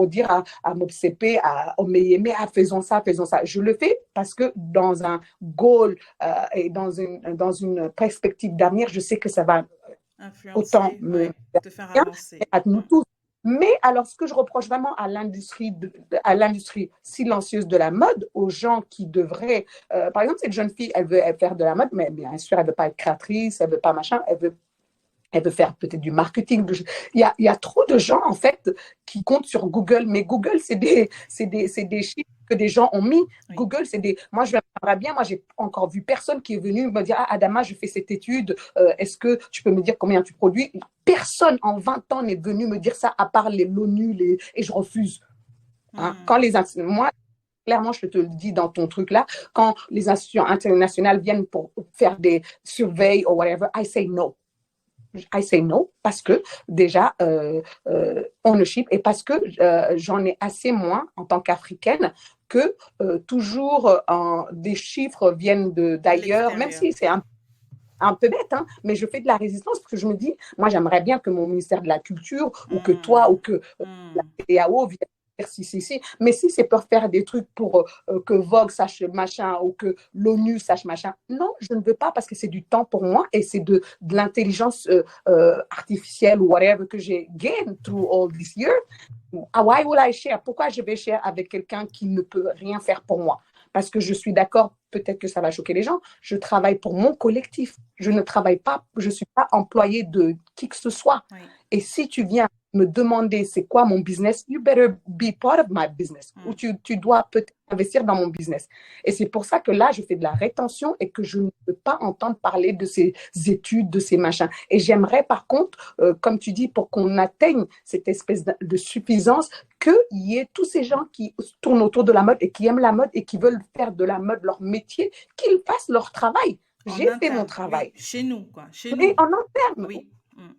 dire à Mopsepe, à Omeyeme, faisons ça. Je le fais parce que dans un goal et dans une perspective d'avenir, je sais que ça va autant te faire avancer à nous tous. Mais alors, ce que je reproche vraiment à l'industrie silencieuse de la mode, aux gens qui devraient... par exemple, cette jeune fille, elle veut faire de la mode, mais bien sûr, elle ne veut pas être créatrice, elle ne veut pas machin, elle veut faire peut-être du marketing. Il y a trop de gens, en fait, qui comptent sur Google. Mais Google, c'est des chiffres que des gens ont mis. Oui. Google, c'est des. Moi, j'aimerais bien. Moi, j'ai encore vu personne qui est venu me dire, ah, Adama, je fais cette étude. Est-ce que tu peux me dire combien tu produis? Personne en 20 ans n'est venu me dire ça, à part l'ONU, et je refuse. Hein. Quand moi, clairement, je te le dis dans ton truc là, quand les institutions internationales viennent pour faire des surveilles ou whatever, I say no. I say no parce que déjà, ownership, et parce que j'en ai assez moins en tant qu'Africaine que toujours des chiffres viennent d'ailleurs, même si c'est un peu bête, hein, mais je fais de la résistance parce que je me dis, moi, j'aimerais bien que mon ministère de la Culture ou que toi ou que la CEDEAO vienne faire si. Mais si c'est pour faire des trucs pour que Vogue sache machin ou que l'ONU sache machin, non, je ne veux pas parce que c'est du temps pour moi et c'est de l'intelligence artificielle ou whatever que j'ai gained through all this year. Why will I share? Pourquoi je vais share avec quelqu'un qui ne peut rien faire pour moi? Parce que je suis d'accord, peut-être que ça va choquer les gens, je travaille pour mon collectif. Je ne travaille pas, je ne suis pas employée de qui que ce soit. Oui. Et si tu viens me demander c'est quoi mon business, you better be part of my business. Ou tu dois peut-être investir dans mon business. Et c'est pour ça que là, je fais de la rétention et que je ne peux pas entendre parler de ces études, de ces machins. Et j'aimerais par contre, comme tu dis, pour qu'on atteigne cette espèce de suffisance, qu'il y ait tous ces gens qui tournent autour de la mode et qui aiment la mode et qui veulent faire de la mode leur métier, qu'ils fassent leur travail. J'ai fait mon travail. Oui. Chez nous, quoi. Chez nous. Et en interne. Oui.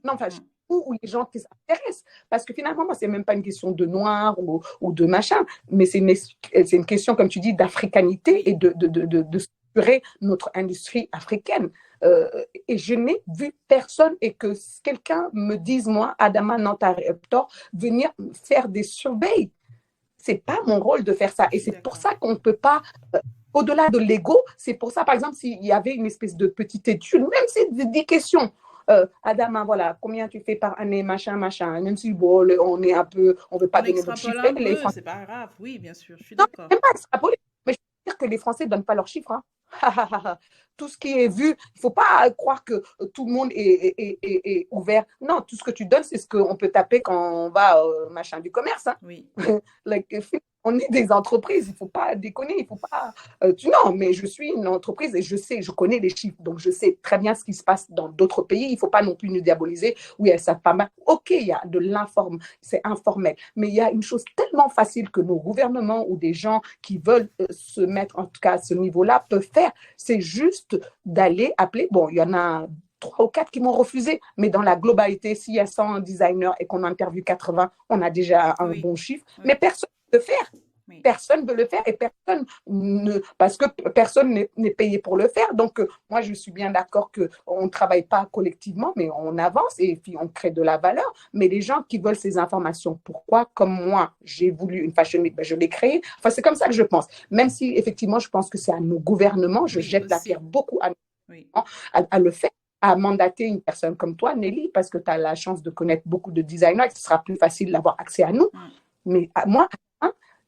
Non, enfin, ou les gens qui s'intéressent. Parce que finalement, moi, c'est même pas une question de noir ou de machin, mais c'est une question, comme tu dis, d'africanité et de structurer notre industrie africaine. Et je n'ai vu personne et que quelqu'un me dise, moi, Adama Nantareptor, venir faire des surveilles. C'est pas mon rôle de faire ça. Et c'est pour ça qu'on ne peut pas... au-delà de l'ego, c'est pour ça, par exemple, s'il y avait une espèce de petite étude, même si c'est 10 questions, Adama, voilà, combien tu fais par année, machin, même si bon, on est un peu, on veut pas donner de chiffres. Les Français, c'est pas grave, oui, bien sûr, je suis d'accord. Non, même pas extrapoler, mais je veux dire que les Français ne donnent pas leurs chiffres. Hein. Tout ce qui est vu, il ne faut pas croire que tout le monde est ouvert. Non, tout ce que tu donnes, c'est ce qu'on peut taper quand on va machin du commerce. Hein. Oui. On est des entreprises, il ne faut pas déconner, il faut pas... non, mais je suis une entreprise et je connais les chiffres, donc je sais très bien ce qui se passe dans d'autres pays. Il ne faut pas non plus nous diaboliser. Oui, elles savent pas mal. OK, il y a de l'informel, c'est informel, mais il y a une chose tellement facile que nos gouvernements ou des gens qui veulent se mettre, en tout cas à ce niveau-là, peuvent faire. C'est juste d'aller appeler... Bon, il y en a 3 ou 4 qui m'ont refusé, mais dans la globalité, s'il y a 100 designers et qu'on interviewe 80, on a déjà un bon chiffre, mais personne ne veut le faire. Oui. Personne ne veut le faire et parce que personne n'est payé pour le faire. Donc, moi, je suis bien d'accord qu'on ne travaille pas collectivement, mais on avance et puis on crée de la valeur. Mais les gens qui veulent ces informations, pourquoi, comme moi, j'ai voulu une Fashion Week, je l'ai créée. Enfin, c'est comme ça que je pense. Même si, effectivement, je pense que c'est à nos gouvernements, je jette la pierre beaucoup à nos gouvernements à le faire, à mandater une personne comme toi, Nelly, parce que tu as la chance de connaître beaucoup de designers et ce sera plus facile d'avoir accès à nous. Mais moi,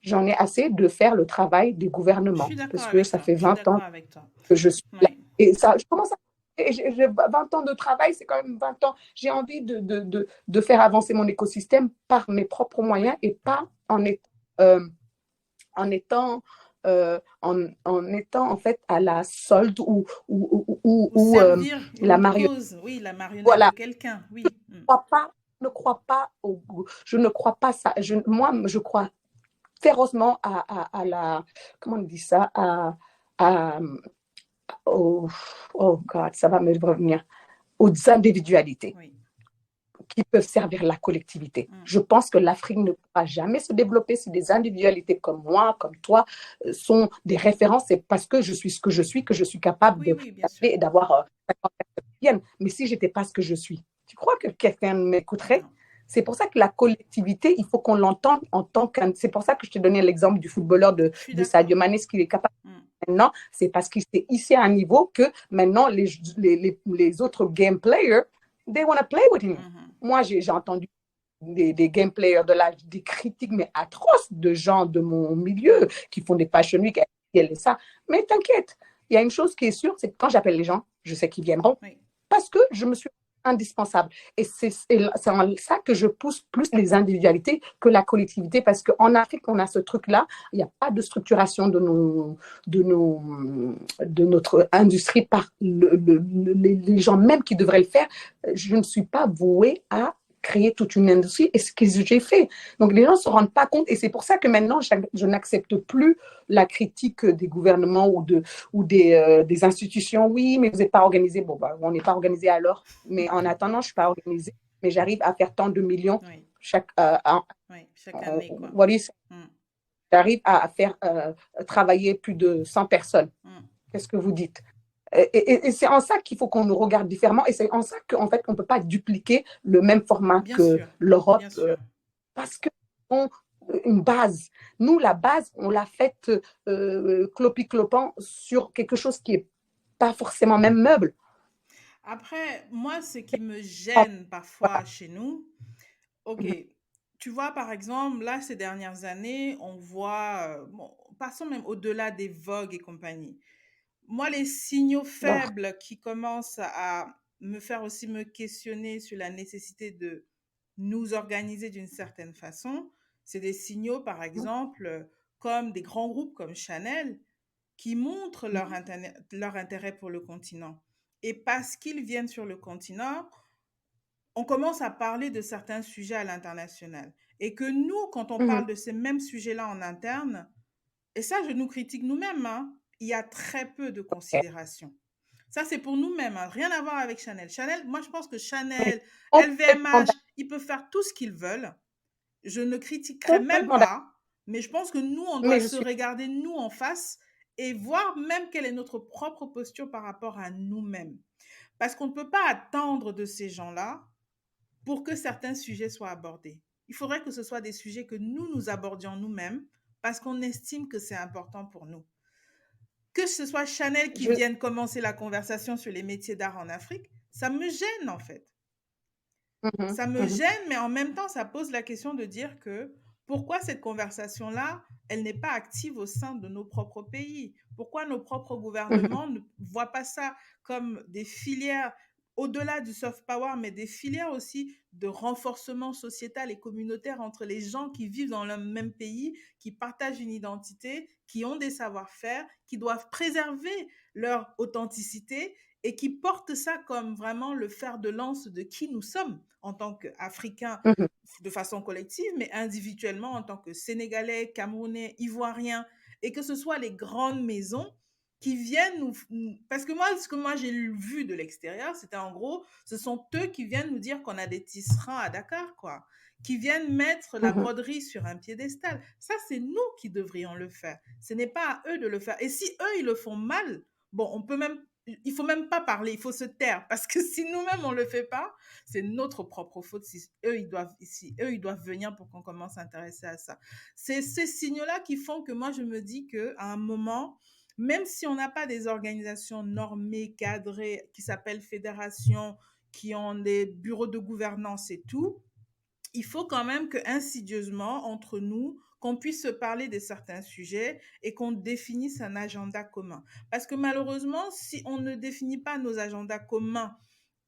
j'en ai assez de faire le travail des gouvernements parce que ça fait 20 ans que je suis là. Et ça, je commence à... J'ai 20 ans de travail, c'est quand même 20 ans. J'ai envie de faire avancer mon écosystème par mes propres moyens et pas en étant en fait à la solde ou la marionnette. Oui, la marionnette de quelqu'un. Oui. Je ne crois pas ça. Moi, je crois férocement à la, comment on dit ça, oh God, ça va me revenir, aux individualités qui peuvent servir la collectivité. Je pense que l'Afrique ne pourra jamais se développer si des individualités comme moi, comme toi, sont des références. C'est parce que je suis ce que je suis capable d'appeler et d'avoir 50 personnes. Mais si je n'étais pas ce que je suis, tu crois que quelqu'un m'écouterait? C'est pour ça que la collectivité, il faut qu'on l'entende en tant qu'un... C'est pour ça que je t'ai donné l'exemple du footballeur de Sadio Mané, ce qu'il est capable maintenant, c'est parce qu'il s'est hissé à un niveau que maintenant, les autres game players, they want to play with him. Moi, j'ai entendu des game players des critiques, mais atroces de gens de mon milieu qui font des fashion week et ça. Mais t'inquiète, il y a une chose qui est sûre, c'est que quand j'appelle les gens, je sais qu'ils viendront parce que je me suis indispensable. Et c'est en ça que je pousse plus les individualités que la collectivité, parce qu'en Afrique, on a ce truc-là, il n'y a pas de structuration de notre industrie par les gens même qui devraient le faire. Je ne suis pas vouée à créer toute une industrie, et ce que j'ai fait. Donc les gens ne se rendent pas compte, et c'est pour ça que maintenant je n'accepte plus la critique des gouvernements ou des institutions. Oui, mais vous n'êtes pas organisé. Bon, bah, on n'est pas organisé alors, mais en attendant, je ne suis pas organisée, mais j'arrive à faire tant de millions chaque année, quoi. Voilà, j'arrive à faire travailler plus de 100 personnes. Qu'est-ce que vous dites? Et c'est en ça qu'il faut qu'on nous regarde différemment, et c'est en ça qu'en fait, on ne peut pas dupliquer le même format que l'Europe, parce que une base. Nous, la base, on l'a faite clopi-clopant sur quelque chose qui n'est pas forcément même meuble. Après, moi, ce qui me gêne parfois chez nous, tu vois, par exemple, là, ces dernières années, on voit, passons même au-delà des vogues et compagnie. Moi, les signaux faibles qui commencent à me faire aussi me questionner sur la nécessité de nous organiser d'une certaine façon, c'est des signaux, par exemple, comme des grands groupes comme Chanel, qui montrent leur intérêt pour le continent. Et parce qu'ils viennent sur le continent, on commence à parler de certains sujets à l'international. Et que nous, quand on parle de ces mêmes sujets-là en interne, et ça, je nous critique nous-mêmes, il y a très peu de considération. Ça, c'est pour nous-mêmes, rien à voir avec Chanel. Chanel, moi, je pense que Chanel, LVMH, ils peuvent faire tout ce qu'ils veulent. Je ne critiquerai même pas, mais je pense que nous, on doit se regarder, nous, en face, et voir même quelle est notre propre posture par rapport à nous-mêmes. Parce qu'on ne peut pas attendre de ces gens-là pour que certains sujets soient abordés. Il faudrait que ce soit des sujets que nous abordions nous-mêmes, parce qu'on estime que c'est important pour nous. Que ce soit Chanel qui vienne commencer la conversation sur les métiers d'art en Afrique, ça me gêne en fait. Ça me gêne, mais en même temps, ça pose la question de dire que pourquoi cette conversation-là, elle n'est pas active au sein de nos propres pays? Pourquoi nos propres gouvernements ne voient pas ça comme des filières au-delà du soft power, mais des filières aussi de renforcement sociétal et communautaire entre les gens qui vivent dans le même pays, qui partagent une identité, qui ont des savoir-faire, qui doivent préserver leur authenticité et qui portent ça comme vraiment le fer de lance de qui nous sommes en tant qu'Africains de façon collective, mais individuellement en tant que Sénégalais, Camerounais, Ivoiriens, et que ce soit les grandes maisons qui viennent nous... Parce que moi, ce que moi j'ai vu de l'extérieur, c'était en gros, ce sont eux qui viennent nous dire qu'on a des tisserands à Dakar, quoi. Qui viennent mettre la broderie sur un piédestal. Ça, c'est nous qui devrions le faire. Ce n'est pas à eux de le faire. Et si eux, ils le font mal, bon, on peut même... Il faut même pas parler, il faut se taire. Parce que si nous-mêmes, on le fait pas, c'est notre propre faute. Si eux, ils doivent venir pour qu'on commence à s'intéresser à ça. C'est ces signaux-là qui font que moi, je me dis qu'à un moment... Même si on n'a pas des organisations normées, cadrées, qui s'appellent fédérations, qui ont des bureaux de gouvernance et tout, il faut quand même que insidieusement, entre nous, qu'on puisse se parler de certains sujets et qu'on définisse un agenda commun. Parce que malheureusement, si on ne définit pas nos agendas communs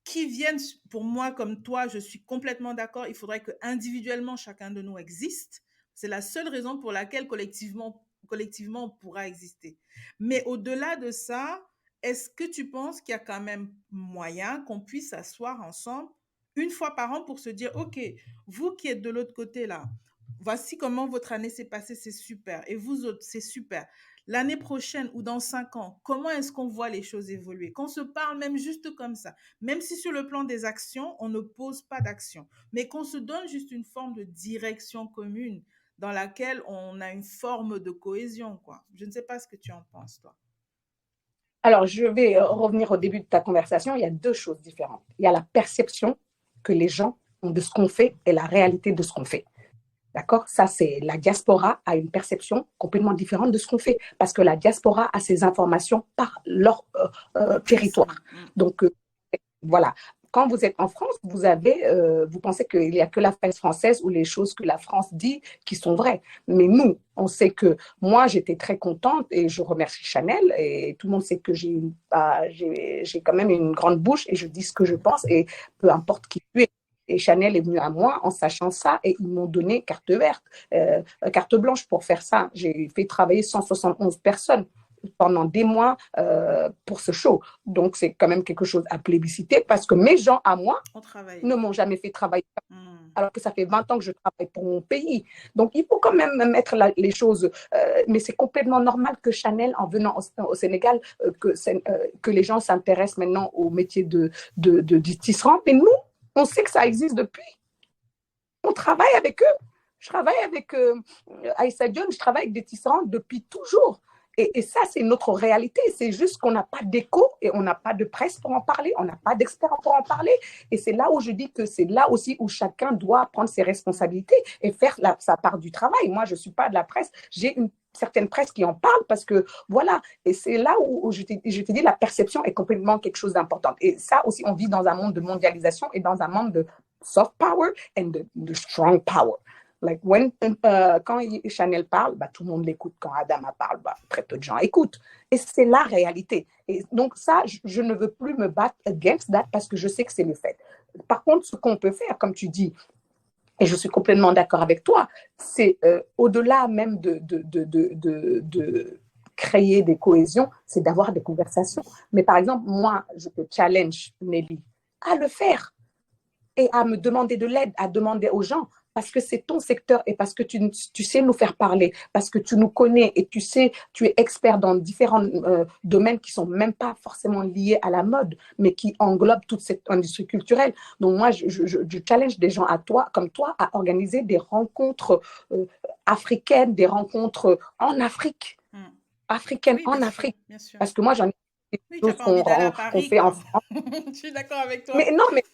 qui viennent, pour moi comme toi, je suis complètement d'accord, il faudrait que individuellement chacun de nous existe. C'est la seule raison pour laquelle collectivement on pourra exister. Mais au-delà de ça, est-ce que tu penses qu'il y a quand même moyen qu'on puisse s'asseoir ensemble une fois par an pour se dire, OK, vous qui êtes de l'autre côté là, voici comment votre année s'est passée, c'est super. Et vous autres, c'est super. L'année prochaine ou dans 5 ans, comment est-ce qu'on voit les choses évoluer? Qu'on se parle même juste comme ça. Même si sur le plan des actions, on ne pose pas d'action. Mais qu'on se donne juste une forme de direction commune dans laquelle on a une forme de cohésion, quoi. Je ne sais pas ce que tu en penses, toi. Alors, je vais revenir au début de ta conversation. Il y a deux choses différentes. Il y a la perception que les gens ont de ce qu'on fait et la réalité de ce qu'on fait. D'accord? Ça, c'est la diaspora a une perception complètement différente de ce qu'on fait parce que la diaspora a ses informations par leur territoire. Donc, voilà. quand vous êtes en France, vous pensez qu'il n'y a que la presse française ou les choses que la France dit qui sont vraies. Mais nous, on sait que moi, j'étais très contente et je remercie Chanel et tout le monde sait que j'ai quand même une grande bouche et je dis ce que je pense et peu importe qui tu es. Et Chanel est venu à moi en sachant ça et ils m'ont donné carte verte, carte blanche pour faire ça. J'ai fait travailler 171 personnes pendant des mois pour ce show. Donc, c'est quand même quelque chose à plébisciter parce que mes gens à moi ne m'ont jamais fait travailler alors que ça fait 20 ans que je travaille pour mon pays. Donc, il faut quand même mettre les choses. Mais c'est complètement normal que Chanel, en venant au Sénégal, que les gens s'intéressent maintenant au métier de tisserand. Mais nous, on sait que ça existe depuis. On travaille avec eux. Je travaille avec Aïssa Dione, je travaille avec des tisserands depuis toujours. Et ça, c'est notre réalité. C'est juste qu'on n'a pas d'écho et on n'a pas de presse pour en parler, on n'a pas d'experts pour en parler. Et c'est là où je dis que c'est là aussi où chacun doit prendre ses responsabilités et faire sa part du travail. Moi, je ne suis pas de la presse. J'ai une certaine presse qui en parle parce que voilà. Et c'est là où je t'ai dit, la perception est complètement quelque chose d'important. Et ça aussi, on vit dans un monde de mondialisation et dans un monde de soft power and de strong power. Like quand Chanel parle, tout le monde l'écoute. Quand Adama parle, très peu de gens écoutent. Et c'est la réalité. Et donc ça, je ne veux plus me battre against that parce que je sais que c'est le fait. Par contre, ce qu'on peut faire, comme tu dis, et je suis complètement d'accord avec toi, c'est au-delà même de créer des cohésions, c'est d'avoir des conversations. Mais par exemple, moi, je te challenge, Nelly, à le faire et à me demander de l'aide, à demander aux gens, parce que c'est ton secteur et parce que tu sais nous faire parler, parce que tu nous connais et tu sais, tu es expert dans différents domaines qui ne sont même pas forcément liés à la mode, mais qui englobent toute cette industrie culturelle. Donc moi, je challenge des gens comme toi à organiser des rencontres africaines, des rencontres en Afrique, africaines en Afrique. Bien sûr. Parce que moi, j'en ai des choses qu'on fait en France. Je suis d'accord avec toi. Mais non, mais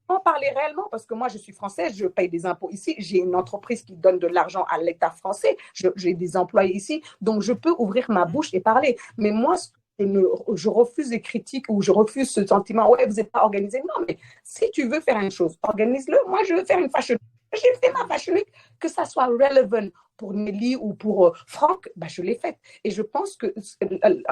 en parler réellement, parce que moi, je suis française, je paye des impôts ici, j'ai une entreprise qui donne de l'argent à l'État français, j'ai des employés ici, donc je peux ouvrir ma bouche et parler. Mais moi, je refuse les critiques ou je refuse ce sentiment, ouais, vous n'êtes pas organisé. Non, mais si tu veux faire une chose, organise-le. Moi, je veux faire une fashion week. J'ai fait ma fashion week, que ça soit relevant pour Nelly ou pour Franck, je l'ai faite. Et je pense que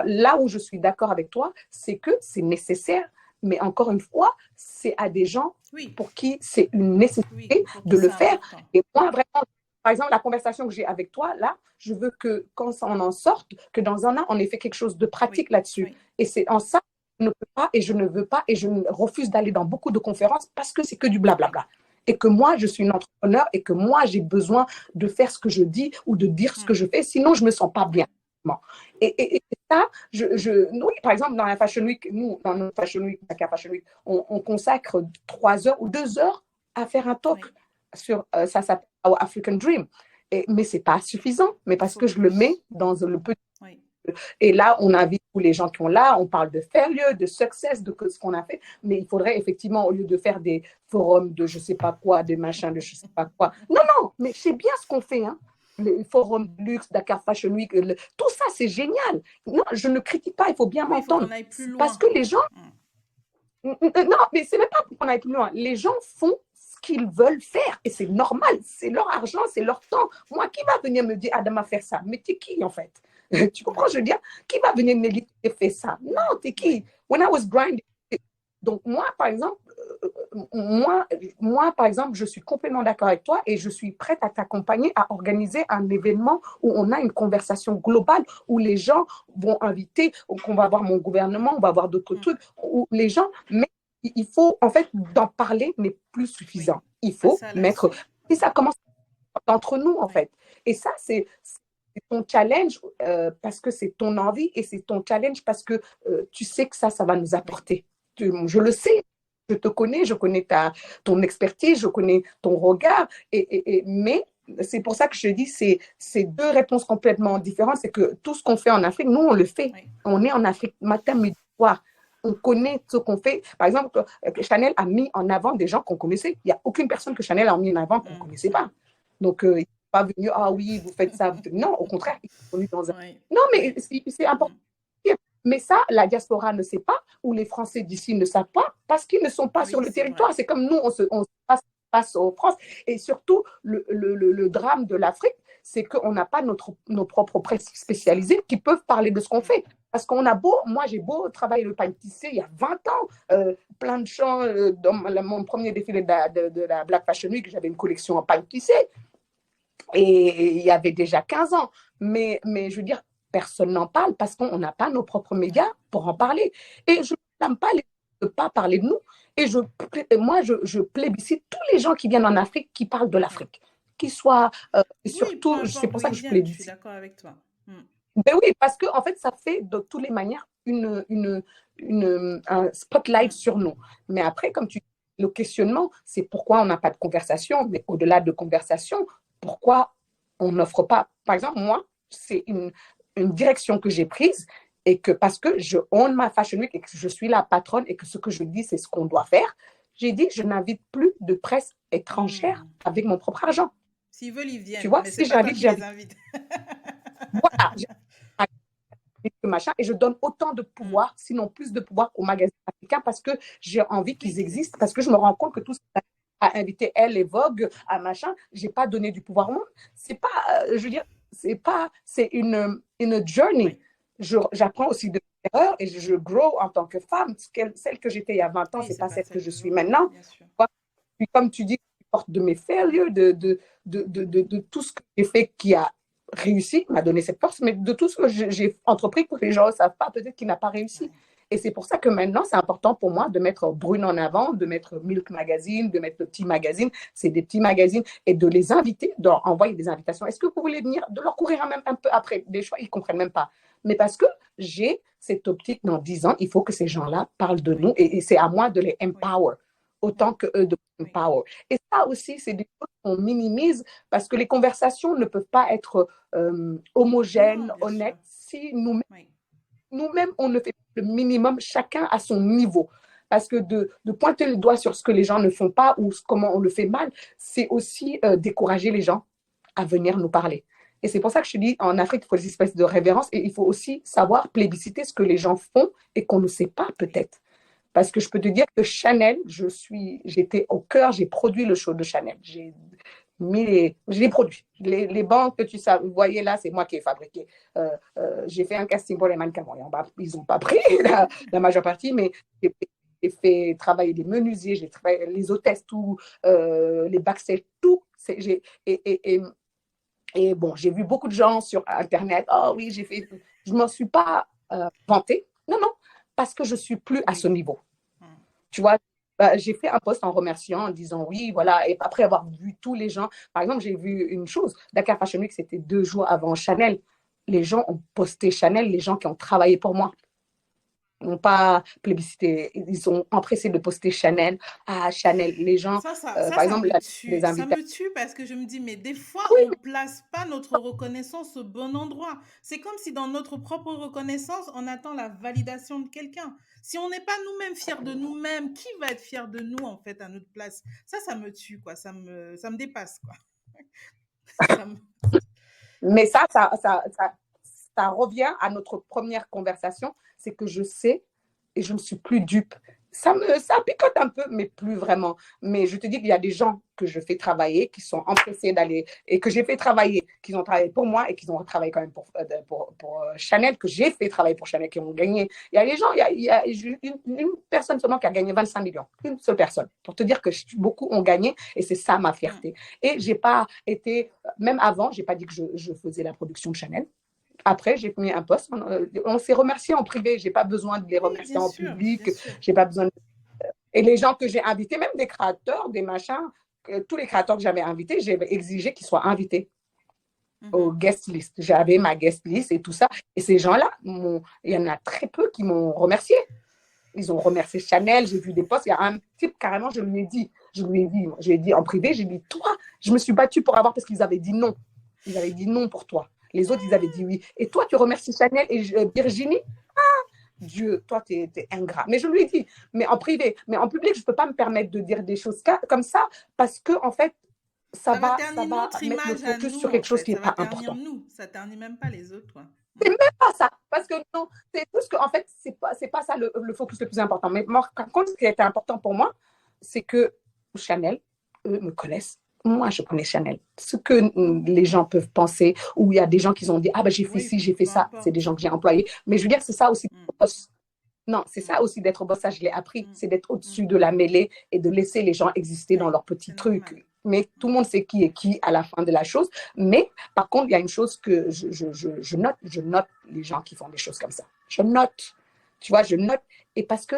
là où je suis d'accord avec toi, c'est que c'est nécessaire. Mais encore une fois, c'est à des gens pour qui c'est une nécessité de le faire. Et moi, vraiment, par exemple, la conversation que j'ai avec toi, là, je veux que quand on en sorte, que dans un an, on ait fait quelque chose de pratique là-dessus. Et c'est en ça que je ne peux pas et je ne veux pas et je refuse d'aller dans beaucoup de conférences parce que c'est que du blablabla. Et que moi, je suis une entrepreneur et que moi, j'ai besoin de faire ce que je dis ou de dire ce que je fais, sinon je ne me sens pas bien. Et ça, oui, par exemple, dans la Fashion Week, dans notre Fashion Week, on consacre 3 heures ou 2 heures à faire un talk sur, ça s'appelle Our African Dream. Mais ce n'est pas suffisant, mais parce que je le mets dans le petit. Et là, on invite tous les gens qui sont là, on parle de failure, de success, de ce qu'on a fait, mais il faudrait effectivement, au lieu de faire des forums de je ne sais pas quoi, des machins de je ne sais pas quoi. Non, mais c'est bien ce qu'on fait, hein. Les forums de luxe, Dakar Fashion Week, tout ça, c'est génial. Non, je ne critique pas, il faut bien m'entendre. Parce que les gens... Non, mais ce n'est même pas pour qu'on aille plus loin. Les gens font ce qu'ils veulent faire et c'est normal. C'est leur argent, c'est leur temps. Moi, qui va venir me dire, Adama, faire ça? Mais t'es qui, en fait? Tu comprends, je veux dire? Qui va venir me dire, fais ça? Non, t'es qui? When I was grinding. Donc, moi, par exemple, par exemple, je suis complètement d'accord avec toi et je suis prête à t'accompagner à organiser un événement où on a une conversation globale, où les gens vont inviter, qu'on va avoir mon gouvernement, on va avoir d'autres trucs, où les gens, mais il faut, en fait, d'en parler n'est plus suffisant. Il faut mettre, et ça commence entre nous, en fait. Et ça, c'est ton challenge parce que c'est ton envie et c'est ton challenge parce que tu sais que ça va nous apporter. Je le sais. Je te connais, je connais ton expertise, je connais ton regard, mais c'est pour ça que je dis c'est deux réponses complètement différentes. C'est que tout ce qu'on fait en Afrique, nous, on le fait. On est en Afrique matin, midi, soir. On connaît ce qu'on fait. Par exemple, Chanel a mis en avant des gens qu'on connaissait. Il n'y a aucune personne que Chanel a mis en avant qu'on ne connaissait pas. Donc, il n'est pas venu, ah oui, vous faites ça. Non, au contraire, il est venu dans un... Non, mais c'est important. Mais ça, la diaspora ne sait pas, ou les Français d'ici ne savent pas, parce qu'ils ne sont pas sur Oui, le c'est vrai. territoire. C'est comme nous, on se passe face aux France. Et surtout, le drame de l'Afrique, c'est qu'on n'a pas nos propres presse C'est ça. spécialisées qui peuvent parler de ce qu'on Mm. fait. Parce qu'on a beau, moi j'ai beau travailler le pain tissé il y a 20 ans, plein de gens, dans mon premier défilé de la Black Fashion Week, j'avais une collection en pain tissé, et il y avait déjà 15 ans. Mais je veux dire, personne n'en parle parce qu'on n'a pas nos propres médias Ouais. pour en parler. Et je n'aime pas de ne pas parler de nous. Et moi, je plébiscite tous les gens qui viennent en Afrique qui parlent de Ouais. l'Afrique. Qui soient, Oui, peu surtout, c'est importe pour d'où ça ils que je viennent, je suis plébiscite. d'accord avec toi. Mm. Ben oui, parce que en fait, ça fait de toutes les manières un spotlight Mm. sur nous. Mais après, comme tu dis, le questionnement, c'est pourquoi on n'a pas de conversation. Mais au-delà de conversation, pourquoi on n'offre pas. Par exemple, moi, c'est une direction que j'ai prise et que parce que je own ma Fashion Week et que je suis la patronne et que ce que je dis, c'est ce qu'on doit faire, j'ai dit je n'invite plus de presse étrangère Mm. avec mon propre argent. S'ils veulent, ils Tu viennent, vois, mais c'est si pas toi j'invite, qui les j'invite. invites. Voilà, machin, et je donne autant de Mm. pouvoir, sinon plus de pouvoir aux magasins africains parce que j'ai envie Oui, qu'ils qu'ils existent, parce que existent. je me rends compte que tout ça à inviter elle et Vogue à machin, j'ai pas donné du pouvoir au monde. C'est pas, je veux dire, c'est pas, c'est une journey. Oui, J'apprends aussi de mes erreurs et je grow en tant que femme. Celle que j'étais il y a 20 ans, oui, c'est c'est pas pas celle que celle je suis d'aujourd'hui, maintenant. bien sûr. Puis comme tu dis, je porte de mes Mm. failures, de tout ce que j'ai fait qui a réussi, m'a donné cette force, mais de tout ce que j'ai entrepris que les gens ne savent pas, peut-être qu'il n'a pas réussi. Ouais. Et c'est pour ça que maintenant, c'est important pour moi de mettre Brune en avant, de mettre Milk Magazine, de mettre le petit magazine. C'est des petits magazines et de les inviter, d'envoyer des invitations. Est-ce que vous voulez venir, de leur courir même un peu après des choix, ils ne comprennent même pas. Mais parce que j'ai cette optique dans 10 ans, il faut que ces gens-là parlent de nous Oui, et c'est à moi de les oui, empower autant oui, que eux de oui, empower. Et ça aussi, c'est des choses qu'on minimise parce que les conversations ne peuvent pas être non, homogènes, bien sûr. honnêtes, si nous-mêmes, Oui, nous-mêmes, on ne fait pas le minimum, chacun à son niveau. Parce que de pointer le doigt sur ce que les gens ne font pas ou comment on le fait mal, c'est aussi décourager les gens à venir nous parler. Et c'est pour ça que je te dis, en Afrique, il faut des espèces de révérence et il faut aussi savoir plébisciter ce que les gens font et qu'on ne sait pas oui. peut-être. Parce que je peux te dire que Chanel, j'étais au cœur, j'ai produit le show de Chanel. Je l'ai produit. Les banques que vous voyez là, c'est moi qui ai fabriqué. J'ai fait un casting pour les mannequins. Bon, ils n'ont pas pris la majeure partie, mais j'ai fait travailler les menuisiers, j'ai travaillé les hôtesses, tout, les backstage, tout. Et bon, j'ai vu beaucoup de gens sur Internet. Oh oui, j'ai fait. Je ne m'en suis pas vantée. Non, non, parce que je ne suis plus à ce Oui. niveau. Mm. Tu vois, j'ai fait un post en remerciant, en disant oui, voilà. Et après avoir vu tous les gens, par exemple, j'ai vu une chose, Dakar Fashion Week, c'était 2 jours avant Chanel. Les gens ont posté Chanel, les gens qui ont travaillé pour moi n'ont pas plébiscité, ils ont empressé de poster Chanel. Ah, Chanel, les gens, par Ça exemple, me les tue. Ça invitations. me tue parce que je me dis, mais des fois, Oui, on place pas notre reconnaissance au bon endroit. C'est comme si dans notre propre reconnaissance, on attend la validation de quelqu'un. Si on n'est pas nous-mêmes fiers de nous-mêmes, qui va être fier de nous, en fait, à notre place? Ça me tue, quoi. Ça me dépasse, quoi. Ça me... mais ça revient à notre première conversation, c'est que je sais et je ne suis plus dupe. Ça picote un peu, mais plus vraiment. Mais je te dis qu'il y a des gens que je fais travailler, qui sont empressés d'aller, et que j'ai fait travailler, qui ont travaillé pour moi et qui ont travaillé quand même pour Chanel, que j'ai fait travailler pour Chanel, qui ont gagné. Il y a des gens, il y a une personne seulement qui a gagné 25 millions. Une seule personne. Pour te dire que beaucoup ont gagné, et c'est ça ma Mm. fierté. Et j'ai pas été, même avant, j'ai pas dit que je faisais la production de Chanel. Après, j'ai mis un poste. On s'est remercié en privé. J'ai pas besoin de les Oui, remercier bien en sûr, bien public. sûr. J'ai pas besoin. Et les gens que j'ai invités, même des créateurs, des machins, tous les créateurs que j'avais invités, j'ai exigé qu'ils soient invités au Mhm. guest list. J'avais ma guest list et tout ça. Et ces gens-là, il y en a très peu qui m'ont remercié. Ils ont remercié Chanel. J'ai vu des posts. Il y a un type, carrément, je lui ai dit en privé, j'ai dit, toi, je me suis battue pour avoir parce qu'ils avaient dit non. Ils avaient dit non pour toi. Les autres, ils avaient dit oui. Et toi, tu remercies Chanel et Virginie. Dieu, toi, tu es ingrat. Mais je lui ai dit, mais en privé, mais en public, je ne peux pas me permettre de dire des choses comme ça parce que, en fait, ternir va notre mettre le image à focus nous, sur en quelque chose fait. qui n'est Ça va pas ternir important. nous. Ça ternit même pas les autres, quoi. C'est même pas ça. Parce que non, c'est juste que, en fait, c'est pas ça le focus le plus important. Mais moi, par contre, ce qui était important pour moi, c'est que Chanel, eux, me connaissent. Moi, je connais Chanel. Ce que les gens peuvent penser, ou il y a des gens qui ont dit, ah ben j'ai fait Oui, ci, j'ai fait peu ça, c'est des importe. gens que j'ai employés. Mais je veux dire, c'est ça aussi. Mm, Non, c'est mm, ça aussi d'être boss, ça je l'ai appris, mm, c'est d'être mm. au-dessus de la mêlée et de laisser les gens exister dans Oui, leurs c'est petits normal. trucs. Mais tout le Mm. monde sait qui est qui à la fin de la chose. Mais par contre, il y a une chose que je note les gens qui font des choses comme ça. Je note, tu vois, je note. Et parce que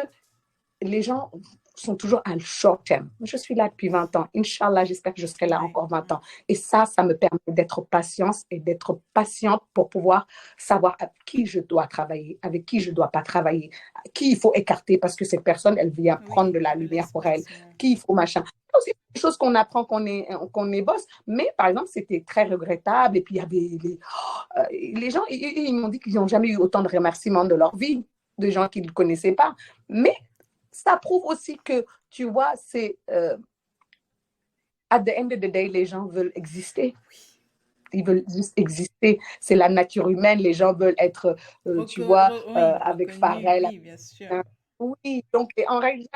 les gens sont toujours à short terme. Je suis là depuis 20 ans. Inch'Allah, j'espère que je serai là Ouais. encore 20 Mm. ans. Et ça me permet d'être patiente et d'être patiente pour pouvoir savoir avec qui je dois travailler, avec qui je ne dois pas travailler, qui il faut écarter parce que cette personne, elle vient prendre Oui, de la le lumière pour elle, laisse-passer. qui il faut machin. C'est des choses qu'on apprend qu'on est boss. Mais par exemple, c'était très regrettable. Et puis, il y avait les gens, ils m'ont dit qu'ils n'ont jamais eu autant de remerciements de leur vie, de gens qu'ils ne connaissaient pas. Mais ça prouve aussi que, tu vois, c'est at the end of the day, les gens veulent exister. Ils veulent juste exister. C'est la nature humaine. Les gens veulent être, tu vois, Oui, avec reconnu, Pharrell. oui, bien sûr. Oui, donc et en réalité,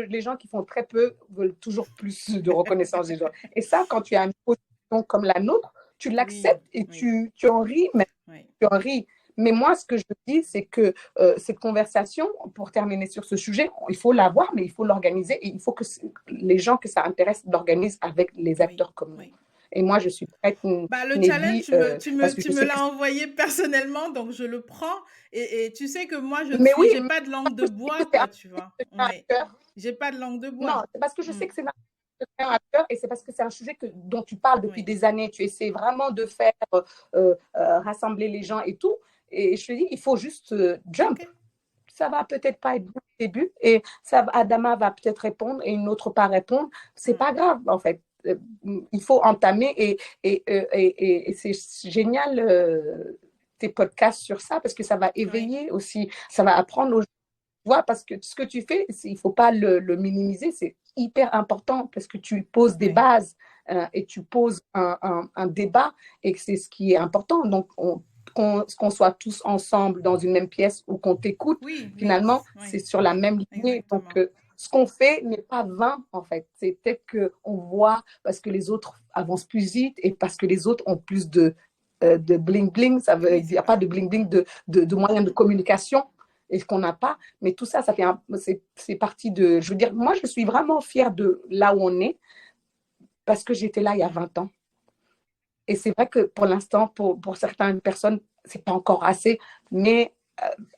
les gens qui font très peu veulent toujours plus de reconnaissance des gens. Et ça, quand tu as une position comme la nôtre, tu Oui, l'acceptes et oui, tu en ris, mais oui. tu en ris. Mais moi, ce que je dis, c'est que cette conversation, pour terminer sur ce sujet, il faut l'avoir, mais il faut l'organiser et il faut que les gens que ça intéresse l'organisent avec les Oui, acteurs comme nous. oui. Et moi, je suis prête, Bah, le challenge, Nelly, parce que tu je me sais que... l'as envoyé personnellement, donc je le prends. Et tu sais que moi, Mais oui, j'ai pas de langue de je sais que bois, c'est un quoi, tu vois. Ouais. acteur. J'ai pas de langue de bois. Non, c'est parce que je Mm. sais que c'est un acteur et c'est parce que c'est un sujet dont tu parles depuis Oui. des années. Tu essaies vraiment de faire rassembler les gens et tout. Et je te dis, il faut juste Ok. jump. Ça va peut-être pas être bon au début et Adama va peut-être répondre et une autre pas répondre. C'est Mm. pas grave, en fait. Il faut entamer et c'est génial tes podcasts sur ça parce que ça va Oui. éveiller aussi, ça va apprendre aux gens, vois, parce que ce que tu fais, il ne faut pas le minimiser, c'est hyper important parce que tu poses des Oui. bases et tu poses un débat et c'est ce qui est important. Donc, qu'on soit tous ensemble dans une même pièce ou qu'on t'écoute, Oui, oui, finalement, oui, c'est sur la oui, même lignée. Donc, exactement. ce qu'on fait n'est pas vain, en fait. C'est peut-être qu'on voit parce que les autres avancent plus vite et parce que les autres ont plus de bling-bling. Ça veut Oui, c'est dire pas vrai. de bling-bling, de moyens de communication et ce qu'on n'a pas. Mais tout ça, c'est partie de... Je veux dire, moi, je suis vraiment fière de là où on est parce que j'étais là il y a Mm. 20 ans. Et c'est vrai que pour l'instant, pour certaines personnes, c'est pas encore assez. Mais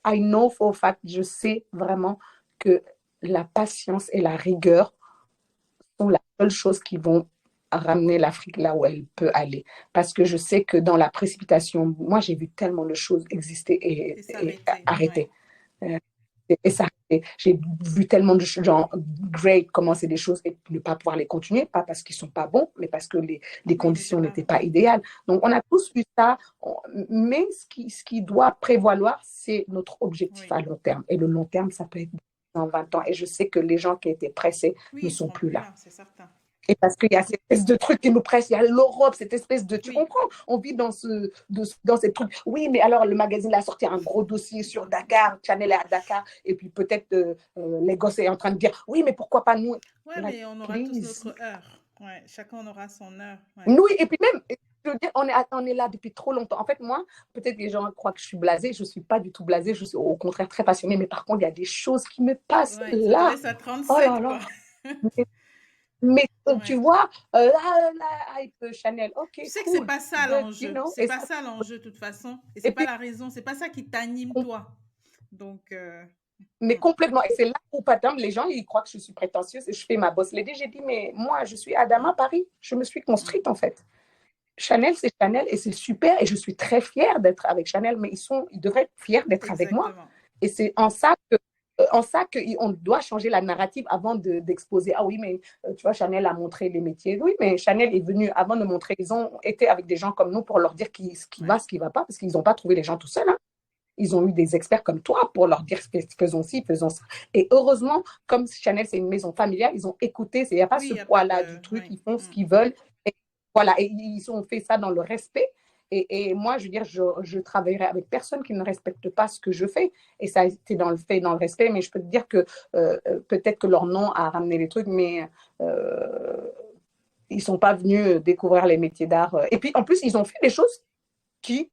I know for a fact, je sais vraiment que la patience et la rigueur sont la seule chose qui vont ramener l'Afrique là où elle peut aller. Parce que je sais que dans la précipitation, moi, j'ai vu tellement de choses exister Et et s'arrêter. Ouais. arrêter. Euh, et ça, j'ai vu tellement de gens great commencer des choses et ne pas pouvoir les continuer, pas parce qu'ils sont pas bons, mais parce que les Oui, il n'était conditions pas. n'étaient pas Oui. idéales. Donc, on a tous vu ça, mais ce qui doit prévaloir, c'est notre objectif Oui. à long terme. Et le long terme, ça peut être dans 20 ans. Et je sais que les gens qui étaient pressés Oui, ne ils sont seront plus plus là. là, c'est certain. Et parce qu'il y a cette espèce de truc qui nous presse, il y a l'Europe, cette espèce de... Tu Oui. comprends? On vit dans ces trucs. Oui, mais alors le magazine a sorti un gros dossier sur Dakar, Chanel est à Dakar, et puis peut-être les gosses est en train de dire, oui, mais pourquoi pas nous? Ouais, Like, mais on aura tous please. notre heure. Ouais, chacun aura son heure. Ouais. Nous, et puis même, je veux dire, on est là depuis trop longtemps. En fait, moi, peut-être que les gens croient que je suis blasée. Je ne suis pas du tout blasée. Je suis au contraire très passionnée. Mais par contre, il y a des choses qui me passent Ouais, ça te là. laisse à Oh là 37, quoi. là. Mais tu Ouais. vois, la hype Chanel, ok, Tu sais que c'est cool, pas ça good, you l'enjeu. know, C'est pas ça l'enjeu, de toute façon. Et c'est et pas puis, la raison. C'est pas ça qui t'anime, toi. Donc, mais hmm. complètement. Et c'est là où, par exemple, les gens, ils croient que je suis prétentieuse et je fais ma boss lady. J'ai dit, mais moi, je suis Adama Hmm. Paris. Je me suis Hmm. construite, en fait. Chanel, c'est Chanel et c'est super. Et je suis très fière d'être avec Chanel, mais ils devraient être fiers d'être avec moi. Exactement. Et c'est en ça qu'on doit changer la narrative avant d'exposer. Ah oui, mais tu vois, Chanel a montré les métiers. Oui, mais Chanel est venu avant de montrer. Ils ont été avec des gens comme nous pour leur dire ce qui va, Ouais. ce qui ne va pas, parce qu'ils n'ont pas trouvé les gens tout seuls. Hein. Ils ont eu des experts comme toi pour leur dire faisons ci, faisons ça. Et heureusement, comme Chanel, c'est une maison familiale, ils ont écouté. Il n'y a pas Oui, ce il n'y a pas poids-là de... du truc. Oui. Ils font ce qu'ils veulent. Et voilà, et ils ont fait ça dans le respect. Et moi, je veux dire, je travaillerai avec personne qui ne respecte pas ce que je fais. Et ça a été dans le fait, dans le respect. Mais je peux te dire que peut-être que leur nom a ramené les trucs, mais ils ne sont pas venus découvrir les métiers d'art. Et puis, en plus, ils ont fait des choses qui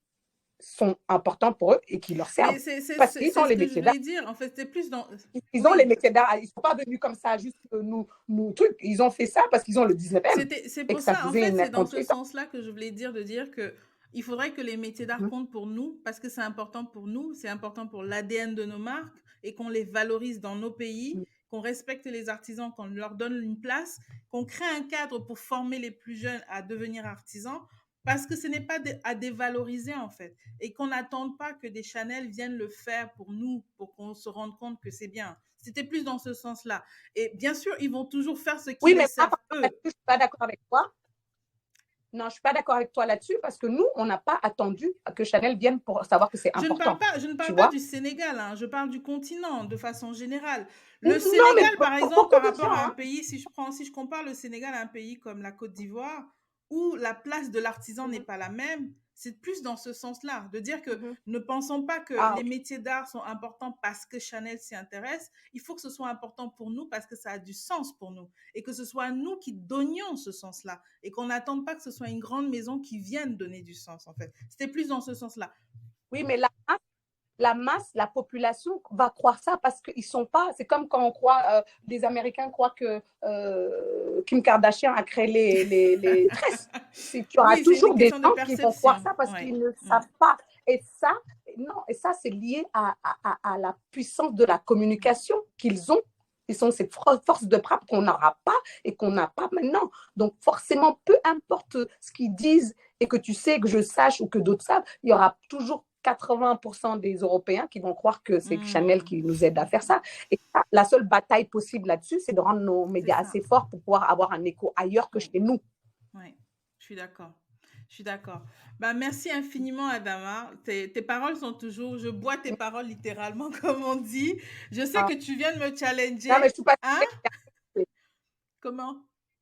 sont importantes pour eux et qui leur Mais servent. Parce qu'ils ont c'est ce les que je métiers d'art. voulais dire. En fait, c'est plus dans... Ils ont les Oui, métiers d'art. Ils ne sont pas venus comme ça, juste nous trucs. Ils ont fait ça parce qu'ils ont le 19e c'est et pour que ça ça. En faisait fait, une c'est dans ce compétence. sens-là que je voulais dire, de dire que il faudrait que les métiers d'art comptent pour nous parce que c'est important pour nous, c'est important pour l'ADN de nos marques et qu'on les valorise dans nos pays, qu'on respecte les artisans, qu'on leur donne une place, qu'on crée un cadre pour former les plus jeunes à devenir artisans parce que ce n'est pas à dévaloriser en fait et qu'on n'attende pas que des Chanel viennent le faire pour nous, pour qu'on se rende compte que c'est bien. C'était plus dans ce sens-là. Et bien sûr, ils vont toujours faire ce qui Oui, les mais moi, sert je ne eux. suis pas d'accord avec toi. Non, je ne suis pas d'accord avec toi là-dessus parce que nous, on n'a pas attendu que Chanel vienne pour savoir que c'est important. Je ne Tu parle pas vois? du Sénégal, hein, je parle du continent de façon générale. Le Non, mais Sénégal, par pour exemple, beaucoup par de rapport gens, à un hein. pays, si je compare le Sénégal à un pays comme la Côte d'Ivoire, où la place de l'artisan n'est pas la même, c'est plus dans ce sens-là, de dire que Mhm. ne pensons pas que Ah, les ok. métiers d'art sont importants parce que Chanel s'y intéresse, il faut que ce soit important pour nous parce que ça a du sens pour nous, et que ce soit nous qui donnions ce sens-là, et qu'on n'attende pas que ce soit une grande maison qui vienne donner du sens, en fait. C'était plus dans ce sens-là. Oui, mais la masse, la population va croire ça parce qu'ils sont pas. C'est comme quand on croit, les Américains croient que Kim Kardashian a créé les tresses. Tu auras Oui, c'est une toujours des question de gens qui vont croire perception. ça parce Ouais. qu'ils ne Mm. savent pas. Et ça, non, et ça, c'est lié à la puissance de la communication qu'ils ont. Ils sont cette force de frappe qu'on n'aura pas et qu'on n'a pas maintenant. Donc, forcément, peu importe ce qu'ils disent et que tu sais, que je sache ou que d'autres savent, il y aura toujours 80% des Européens qui vont croire que c'est Chanel Mm. qui nous aide à faire ça. Et la seule bataille possible là-dessus, c'est de rendre nos C'est médias ça. assez forts pour pouvoir avoir un écho ailleurs que Oui, chez nous. oui, je suis d'accord. Je suis d'accord. Bah, merci infiniment, Adama. Tes paroles sont toujours, je bois tes paroles littéralement, comme on dit. Je sais Ah. que tu viens de me Non, mais je challenger. suis pas. Hein? Comment?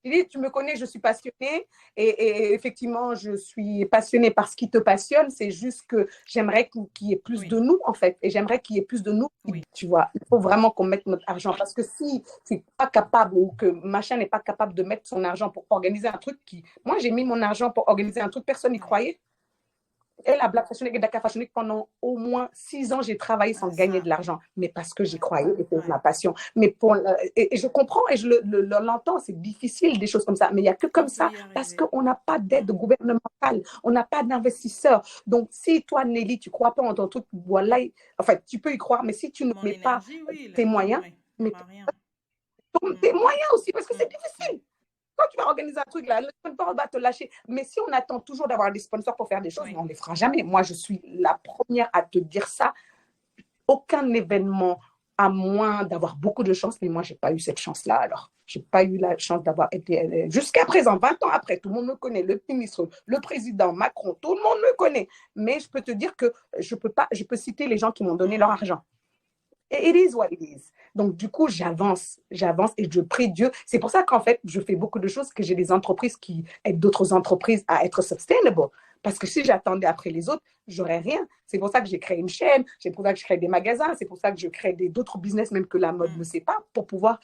Tu me connais, je suis passionnée et effectivement, je suis passionnée par ce qui te passionne. C'est juste que j'aimerais qu'il y ait plus Oui, de nous, en fait. Et j'aimerais qu'il y ait plus de nous, oui. tu vois. Il faut vraiment qu'on mette notre argent. Parce que si tu n'es pas capable ou que machin n'est pas capable de mettre son argent pour organiser un truc qui. Moi, j'ai mis mon argent pour organiser un truc, personne n'y Oui. croyait. Et la Black Fashion Week et Dakar Fashion Week, pendant au moins 6 ans, j'ai travaillé sans Ouais, gagner de ça. l'argent, mais parce que j'y Ouais, croyais et c'est ouais. ma passion. Mais et je comprends et je l'entends, c'est difficile des choses comme ça, mais il n'y a que comme On peut ça y parce arriver. qu'on n'a pas d'aide Mm. gouvernementale, on n'a pas d'investisseurs. Donc, si toi, Nelly, tu ne crois pas en ton truc, voilà, en fait, tu peux y croire, mais si tu ne Mon mets pas énergie, oui, tes moyens, oui, il n'y mais aura rien. Mm. tes moyens aussi, parce que c'est Mm. Mm. difficile. Quand tu vas organiser un truc, là, le sponsor va te lâcher. Mais si on attend toujours d'avoir des sponsors pour faire des choses, Oui. on ne les fera jamais. Moi, je suis la première à te dire ça. Aucun événement, à moins d'avoir beaucoup de chance, mais moi, je n'ai pas eu cette chance-là. Alors, je n'ai pas eu la chance d'avoir été. Jusqu'à présent, 20 ans après, tout le monde me connaît, le ministre, le président, Macron, tout le monde me connaît. Mais je peux te dire que je peux citer les gens qui m'ont donné leur Mm. argent. Et it is what it is. Donc, du coup, j'avance et je prie Dieu. C'est pour ça qu'en fait, je fais beaucoup de choses, que j'ai des entreprises qui aident d'autres entreprises à être sustainable. Parce que si j'attendais après les autres, j'aurais rien. C'est pour ça que j'ai créé une chaîne, c'est pour ça que je crée des magasins, c'est pour ça que je crée d'autres business, même que la mode ne sait pas, pour pouvoir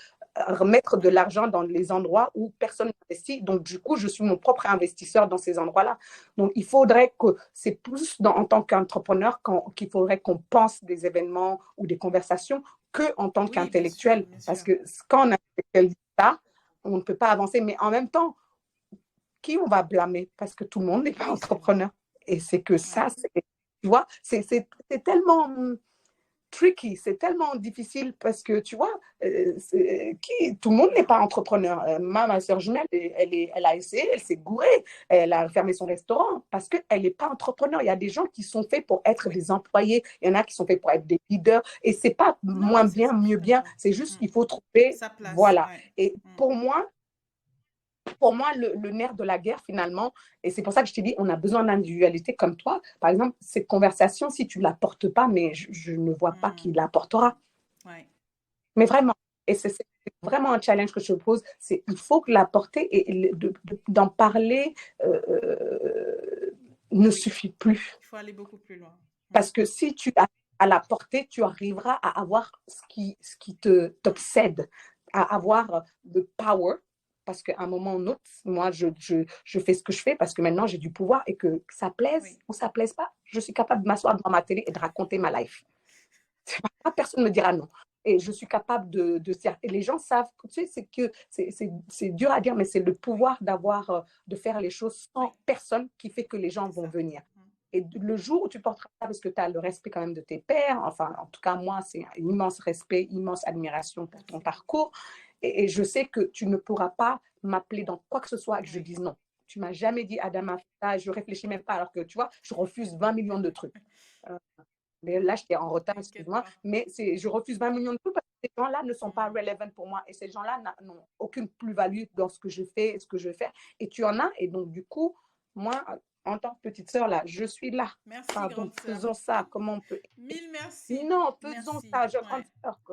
remettre de l'argent dans les endroits où personne n'investit. Donc, du coup, je suis mon propre investisseur dans ces endroits-là. Donc, il faudrait que c'est plus en tant qu'entrepreneur qu'il faudrait qu'on pense des événements ou des conversations qu'en tant Oui, bien sûr, qu'intellectuel. bien sûr. Parce que quand on intellectualise ça, on ne peut pas avancer. Mais en même temps, qui on va blâmer? Parce que tout le monde n'est pas Oui, c'est vrai. entrepreneur. Et c'est que Ouais. ça, tu vois, c'est tellement tricky, c'est tellement difficile parce que, tu vois, tout le monde n'est pas entrepreneur. Ma soeur jumelle, elle a essayé, elle s'est gourée, elle a fermé son restaurant parce qu'elle n'est pas entrepreneur. Il y a des gens qui sont faits pour être Oui. des employés, il y en a qui sont faits pour être des leaders et c'est pas Non, moins c'est bien, ça, je suis mieux bien, d'accord. c'est juste qu'il faut trouver, Sa place, voilà. ouais. Et pour moi, pour moi, le nerf de la guerre, finalement, et c'est pour ça que je t'ai dit, on a besoin d'individualité comme toi. Par exemple, cette conversation, si tu ne la portes pas, mais je ne vois pas qui la portera. Ouais. Mais vraiment, et c'est vraiment un challenge que je pose, c'est il faut que la porter et d'en parler ne suffit plus. Il faut aller beaucoup plus loin. Parce que si tu as à la porter, tu arriveras à avoir ce qui t'obsède, à avoir le power. Parce qu'à un moment ou un autre, moi, je fais ce que je fais parce que maintenant, j'ai du pouvoir et que ça plaise ou ça plaise pas, je suis capable de m'asseoir devant ma télé et de raconter ma life. Personne ne me dira non. Et je suis capable de dire, et les gens savent, tu sais, c'est dur à dire, mais c'est le pouvoir de faire les choses sans personne qui fait que les gens vont venir. Et le jour où tu porteras ça, parce que tu as le respect quand même de tes pairs, enfin, en tout cas, moi, c'est un immense respect, immense admiration pour ton parcours. Et je sais que tu ne pourras pas m'appeler dans quoi que ce soit et que je dise non. Tu m'as jamais dit, Adama, je réfléchis même pas, alors que, tu vois, je refuse 20 millions de trucs. Mais là, j'étais en retard, excuse-moi. Mais je refuse 20 millions de trucs parce que ces gens-là ne sont pas relevant pour moi. Et ces gens-là n'ont aucune plus-value dans ce que je fais et ce que je fais. Et tu en as. Et donc, du coup, moi, en tant que petite sœur, là, je suis là. Merci, pardon, faisons ça. Comment on peut. Mille merci. Non, faisons ça.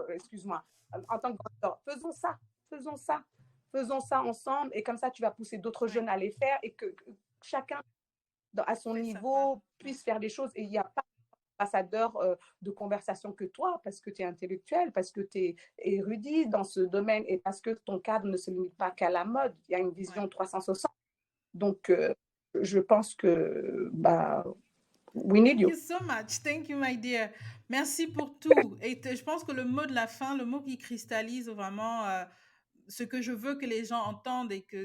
Excuse-moi. En tant que grande sœur, faisons ça. Faisons ça. Faisons ça ensemble. Et comme ça, tu vas pousser d'autres jeunes à les faire et que chacun, à son niveau, puisse faire des choses. Et il n'y a pas ambassadeur de conversation que toi, parce que tu es intellectuel, parce que tu es érudit dans ce domaine et parce que ton cadre ne se limite pas qu'à la mode. Il y a une vision 360. Donc, je pense que we need you. Thank you so much. Thank you, my dear. Merci pour tout. Et je pense que le mot de la fin, le mot qui cristallise vraiment ce que je veux que les gens entendent et que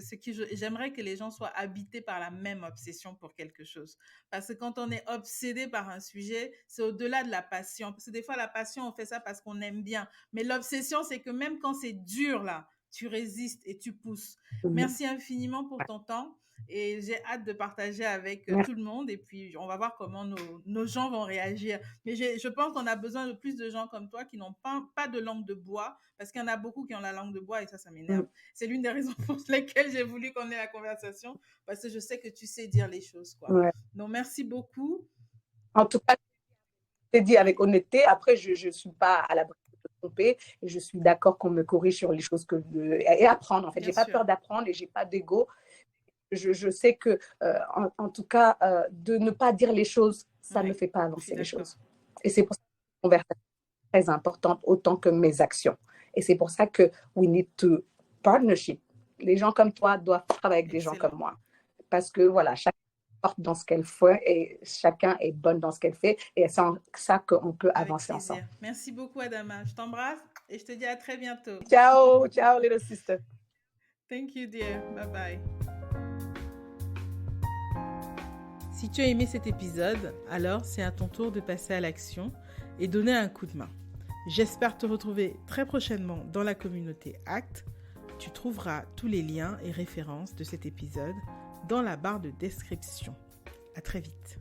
j'aimerais que les gens soient habités par la même obsession pour quelque chose. Parce que quand on est obsédé par un sujet, c'est au-delà de la passion. Parce que des fois, la passion, on fait ça parce qu'on aime bien. Mais l'obsession, c'est que même quand c'est dur, là, tu résistes et tu pousses. Merci infiniment pour ton temps. Et j'ai hâte de partager avec tout le monde. Et puis, on va voir comment nos gens vont réagir. Mais je pense qu'on a besoin de plus de gens comme toi qui n'ont pas de langue de bois. Parce qu'il y en a beaucoup qui ont la langue de bois et ça m'énerve. C'est l'une des raisons pour lesquelles j'ai voulu qu'on ait la conversation. Parce que je sais que tu sais dire les choses, quoi. Donc, merci beaucoup. En tout cas, je t'ai dit avec honnêteté. Après, je ne suis pas à l'abri de me tromper. Et je suis d'accord qu'on me corrige sur les choses et apprendre. En fait, je n'ai pas peur d'apprendre et je n'ai pas d'ego. Je sais que, en tout cas, de ne pas dire les choses, ça ne fait pas avancer les choses. Et c'est pour ça que la conversation est très importante, autant que mes actions. Et c'est pour ça que we need to partnership. Les gens comme toi doivent travailler avec des gens comme moi. Parce que, voilà, chacun est forte dans ce qu'elle fait et chacun est bonne dans ce qu'elle fait. Et c'est en ça qu'on peut avancer ensemble. Merci beaucoup, Adama. Je t'embrasse et je te dis à très bientôt. Ciao, ciao, little sister. Thank you, dear. Bye-bye. Si tu as aimé cet épisode, alors c'est à ton tour de passer à l'action et donner un coup de main. J'espère te retrouver très prochainement dans la communauté ACT. Tu trouveras tous les liens et références de cet épisode dans la barre de description. À très vite.